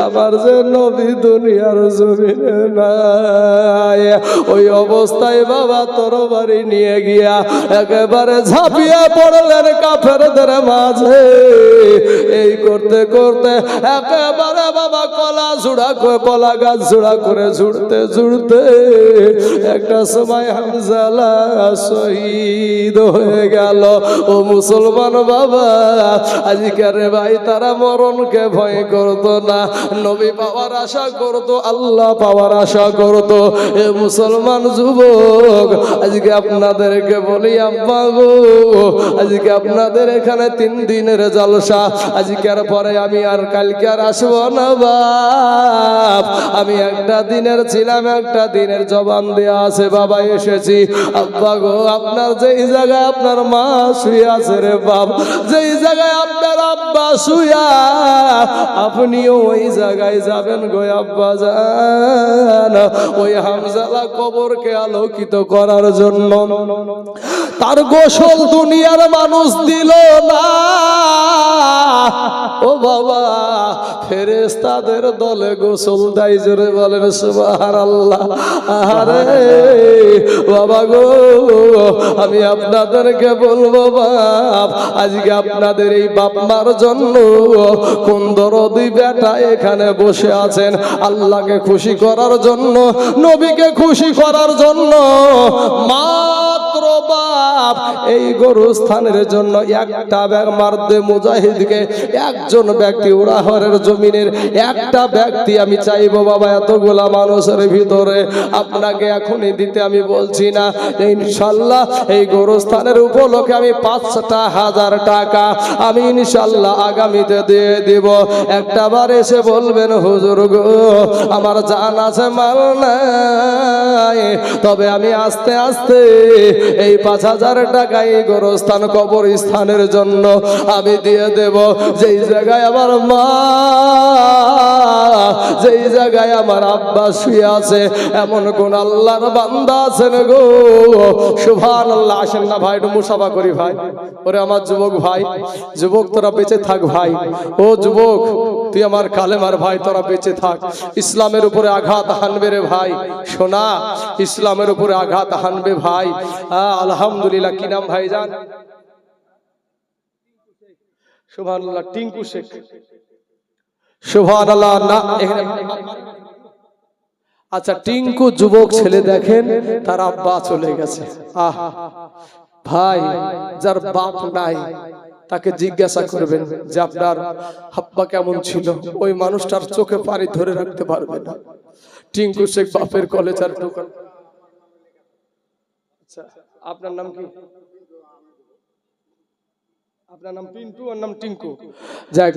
আমার যে নবী দুনিয়ার জমিনে নাই ওই অবস্থায় বাবা তোর বাড়ি নিয়ে গিয়া একেবারে ঝাঁপিয়ে পড়লেন কাফেরদের মাঝে এই করতে করতে একেবারে বাবা কলা গাছ জোড়া করে ঝুড়তে ঝুড়তে একটা সময় হামজালা শহীদ হয়ে গেল ও মুসলমান বাবা আজকের ভাই তারা মরণকে ভয় করতো না নবী পাওয়ার আশা করতো আল্লাহ পাওয়ার আশা করতো এ মুসলমান যুবক আজকে আপনাদেরকে বলি আব্বা গো আজকে আপনাদের এখানে 3 দিনের জলসা আজকের পরে আমি আর কালকে আর আসবো না বাপ আমি একটা দিনের ছিলাম একটা দিনের জবান দেয়া আছে বাবা এসেছি আব্বা গো আপনার যেই জায়গায় আপনার মা শুয়ে আছে রে বাপ যেই জায়গায় আপনার আব্বা শুয়া আপনিও ওই জায়গায় যাবেন গো আব্বা জান ওই হামজালা কবরকে আলোকিত করার জন্য তার গোসল দুনিয়ার মানুষ দিল না ও বাবা ফেরেশতাদের দলে গোসল দেয় জোরে বলেন সুবহানাল্লাহ আরে বাবা গো আমি আপনাদেরকে বলবো বাপ আজকে আপনাদের এই বাপ মার জন্য কোন দরদি বেটা এখানে বসে আছেন আল্লাহকে খুশি করার জন্য নবীকে খুশি করার জন্য মাত্র বাপ এই গোরস্থানের জন্য একটা ব্যাগ মারতে মুজাহিদকে একজন ব্যক্তি উড়াহরের জন্য জমিনের একটা ব্যক্তি আমি চাইবো বাবা এতগুলা মানুষের ভিতরে আপনাকে এখনই দিতে আমি বলছি না, ইনশাল্লাহ এই গোরস্থানের উপলক্ষে আমি 5,000 টাকা আমি ইনশাল্লাহ আগামীতে দিয়ে দিব। একটা বার এসে বলবেন হুজুর গো আমার জান আছে মাল নাই, তবে আমি আস্তে আস্তে এই 5,000 টাকা এই গোরস্থান কবরস্থানের জন্য আমি দিয়ে দেব। যেই জায়গায় আমার মা, যেই জায়গায় আমার আব্বা শুয়ে আছে, এমন কোন আল্লাহর বান্দা আছেন গো? সুবহানাল্লাহ। আসেন না ভাই, একটু মুসাফা করি ভাই। ওরে আমার যুবক ভাই, যুবক তোরা বেঁচে থাক ভাই। ও যুবক তুই আমার কালেমার ভাই, তোরা বেঁচে থাক। ইসলামের উপরে আঘাত হানবে রে ভাই, শোনা, ইসলামের উপরে আঘাত হানবে ভাই। আলহামদুলিল্লাহ। কি নাম ভাইজান? সুবহানাল্লাহ। টিঙ্কু শেখ। সুবহানাল্লাহ। না এখানে আচ্ছা, টিঙ্কু যুবক ছেলে দেখেন, তার আব্বা চলে গেছে। আহ ভাই, যার বাপ নাই তাকে জিজ্ঞাসা করবেন যে আপনার আব্বা কেমন ছিল, ওই মানুষটার চোখে পানি ধরে রাখতে পারবে না। টিঙ্কু শেখ বাপের কলেজার দোকান। আচ্ছা, আপনার নাম কি? আপনার নাম পিন্টু, ওর নাম টিঙ্কু। যাক,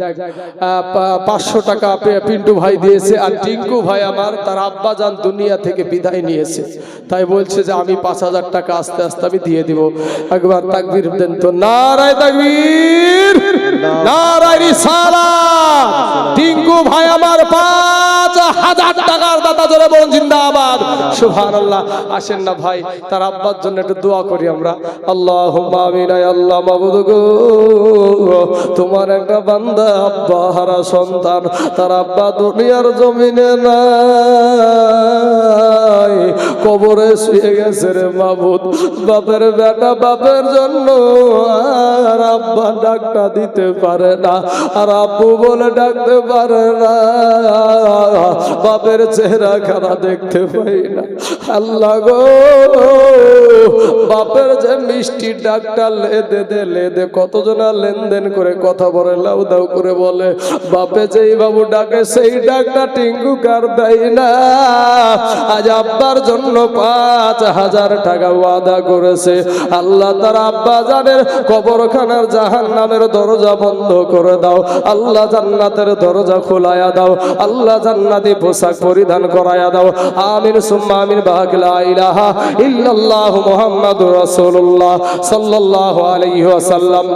500 টাকা পিন্টু ভাই দিয়েছে। আর টিঙ্কু ভাই আমার, তার আব্বা জান দুনিয়া থেকে বিদায় নিয়েছে, তাই বলছে যে আমি 5,000 টাকা আস্তে আস্তে আমি দিয়ে দিব। একবার তাকবীর দেন তো। নারায়ে তাকবীর, নারায়ে রিসালাত। টিঙ্কু ভাই আমার 5,000 টাকার দাতা, জোরে বলুন জিন্দাবাদ। সুবহানাল্লাহ। আসেন না ভাই, তার আব্বার জন্য একটু দোয়া করি আমরা। আল্লাহুম্মা আমিন। আল্লাহ মাবুদ গো, তোমার একটা বান্দা আব্বা হারা সন্তান, তার আব্বা দুনিয়ার জমিনে নাই, কবরে শুয়ে গেছে রে মাবুদ। বাপের বেটা বাপের জন্য আর আব্বা ডাকটা দিতে পারে না, আর আব্বু বলে ডাকতে পারে না, বাপের চেহারা খানা দেখতে পাই না। আল্লাহ গো, বাপের যে মিষ্টি ডাকটা লেদে দে লেদে, কতজনা লেনদেন করে কথা বলে, লাউ দাউ করে বলে, বাপে যেই বাবু ডাকে সেই ডাকটা টিঙ্কু কার দেয় না। আজ আব্বার জন্য 5,000 টাকা ওয়াদা করেছে। আল্লাহ তার আব্বা জানের কবরখানার জাহান্নামের দরজা বন্ধ করে দাও, আল্লাহ জান্নাতের দরজা খোলায়া দাও, আল্লাহ জান্নাতি পোশাক পরিধান করায়া দাও। আমিন সুম্মা আমিন। বাক লা ইলাহা ইল্লাল্লাহ মুহাম্মাদুর রাসূলুল্লাহ সাল্লাল্লাহু আলাইহি ওয়াসাল্লাম।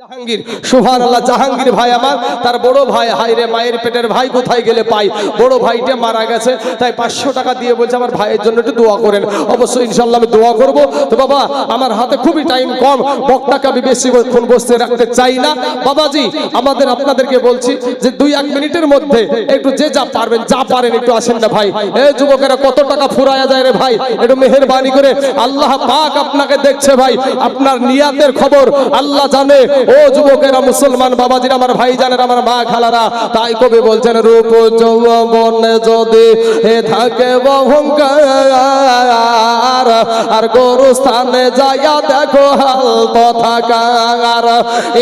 জাহাঙ্গীর, সুবহানাল্লাহ। জাহাঙ্গীর ভাই আমার, তার বড় ভাই, হায়রে মায়ের পেটের ভাই কোথায় গেলে পাই, বড় ভাইটা মারা গেছে, তাই 500 টাকা দিয়ে বলছে আমার ভাইয়ের জন্য একটু দোয়া করেন। অবশ্যই ইনশাআল্লাহ আমি দোয়া করব। তো বাবা, আমার হাতে খুবই টাইম কম, বক্তাকে আমি বেশিক্ষণ বসতে রাখতে চাই না। বাবাজি, আপনাদেরকে বলছি যে 2-1 মিনিটের মধ্যে একটু যে যা পারবেন, যা পারেন একটু আসেন না ভাই। এই যুবকেরা, কত টাকা ফুরায়া যায় রে ভাই, একটু মেহেরবানি করে। আল্লাহ পাক আপনাকে দেখছে ভাই, আপনার নিয়াতের খবর আল্লাহ জানে। ও যুবকেরা, মুসলমান বাবাজিরা, আমার ভাই জানেন, আমার মা খালারা, তাই কবি বলছেন রূপ যৌবনে যদি হে থাকে অহংকার, আর গোরস্থানে যাইয়া দেখো হাল তথাকার।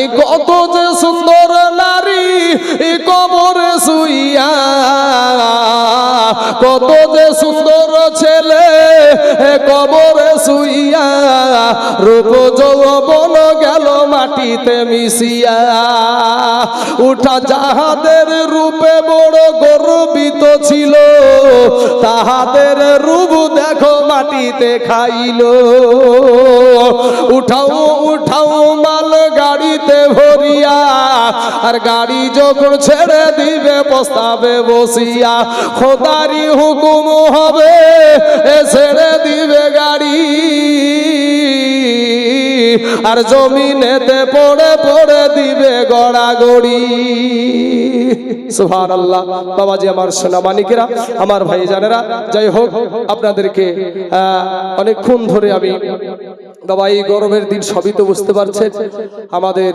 এই কত যে সুন্দর নারী এই কবরে শুইয়া, কত যে সুন্দর ছেলে কবরে শুইয়া, রূপ যৌবন গেল মাটিতে মিশিয়া। উঠা যাহাদের রূপে বড় গর্বিত ছিল, তাহাদের রূপ দেখো মাটিতে খাইল। উঠাও উঠাও মাল গাড়িতে ভরিয়া, আর গাড়ি যখন ছেড়ে দিবে প্রস্তাবে বসিয়া, খোদারি হুকুম হবে ছেড়ে দিবে গাড়ি, আর জমিনেতে পড়ে পড়ে দিবে গড়াগড়ি। সুবহানাল্লাহ। বাবাজি আমার সোনা মানিকেরা, আমার ভাই জানেরা, যাই হোক আপনাদেরকে অনেকক্ষণ ধরে আমি বাবা এই গরমের দিন সবই তো বুঝতে পারছেন, আমাদের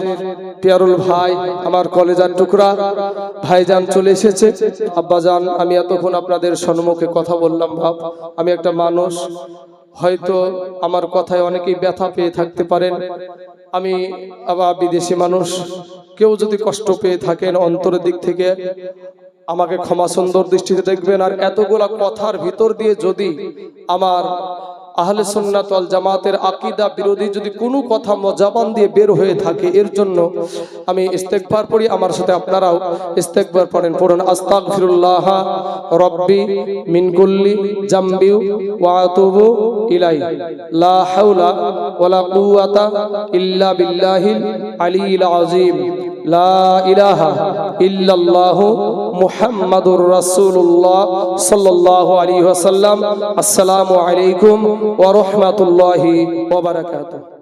পিয়ারুল ভাই, আমার কলেজার টুকরা ভাইজান চলে এসেছে। আব্বাজান, আমি এতক্ষণ আপনাদের সম্মুখে কথা বললাম, ভাব আমি একটা মানুষ, হয়তো আমার কথায় অনেকেই ব্যথা পেয়ে থাকতে পারেন, আমি আবার বিদেশি মানুষ, কেউ যদি কষ্ট পেয়ে থাকেন অন্তরের দিক থেকে আমাকে ক্ষমা সুন্দর দৃষ্টিতে দেখবেন। আর এতগুলা কথার ভিতর দিয়ে যদি আমার আহলে সুন্নাত ওয়াল জামাতের আকীদা বিরোধী যদি কোনো কথা জবান দিয়ে বের হয়ে থাকে, এর জন্য আমি ইস্তেগফার পড়ি। আমার সাথে আপনারাও ইস্তেগফার পড়েন। পড়ুন, আস্তাগফিরুল্লাহ রাব্বি মিন কুল্লি জামবি ওয়া আতুবু ইলাই, লা হাওলা ওয়ালা কুওয়াতা ইল্লা বিল্লাহিল আলিয়্যিল আযীম, লা ইলাহা ইল্লাল্লাহু মুহাম্মাদুর রাসূলুল্লাহ সাল্লাল্লাহু আলাইহি ওয়াসাল্লাম। আসসালামু আলাইকুম ওয়া রাহমাতুল্লাহি ওয়া বারাকাতুহু।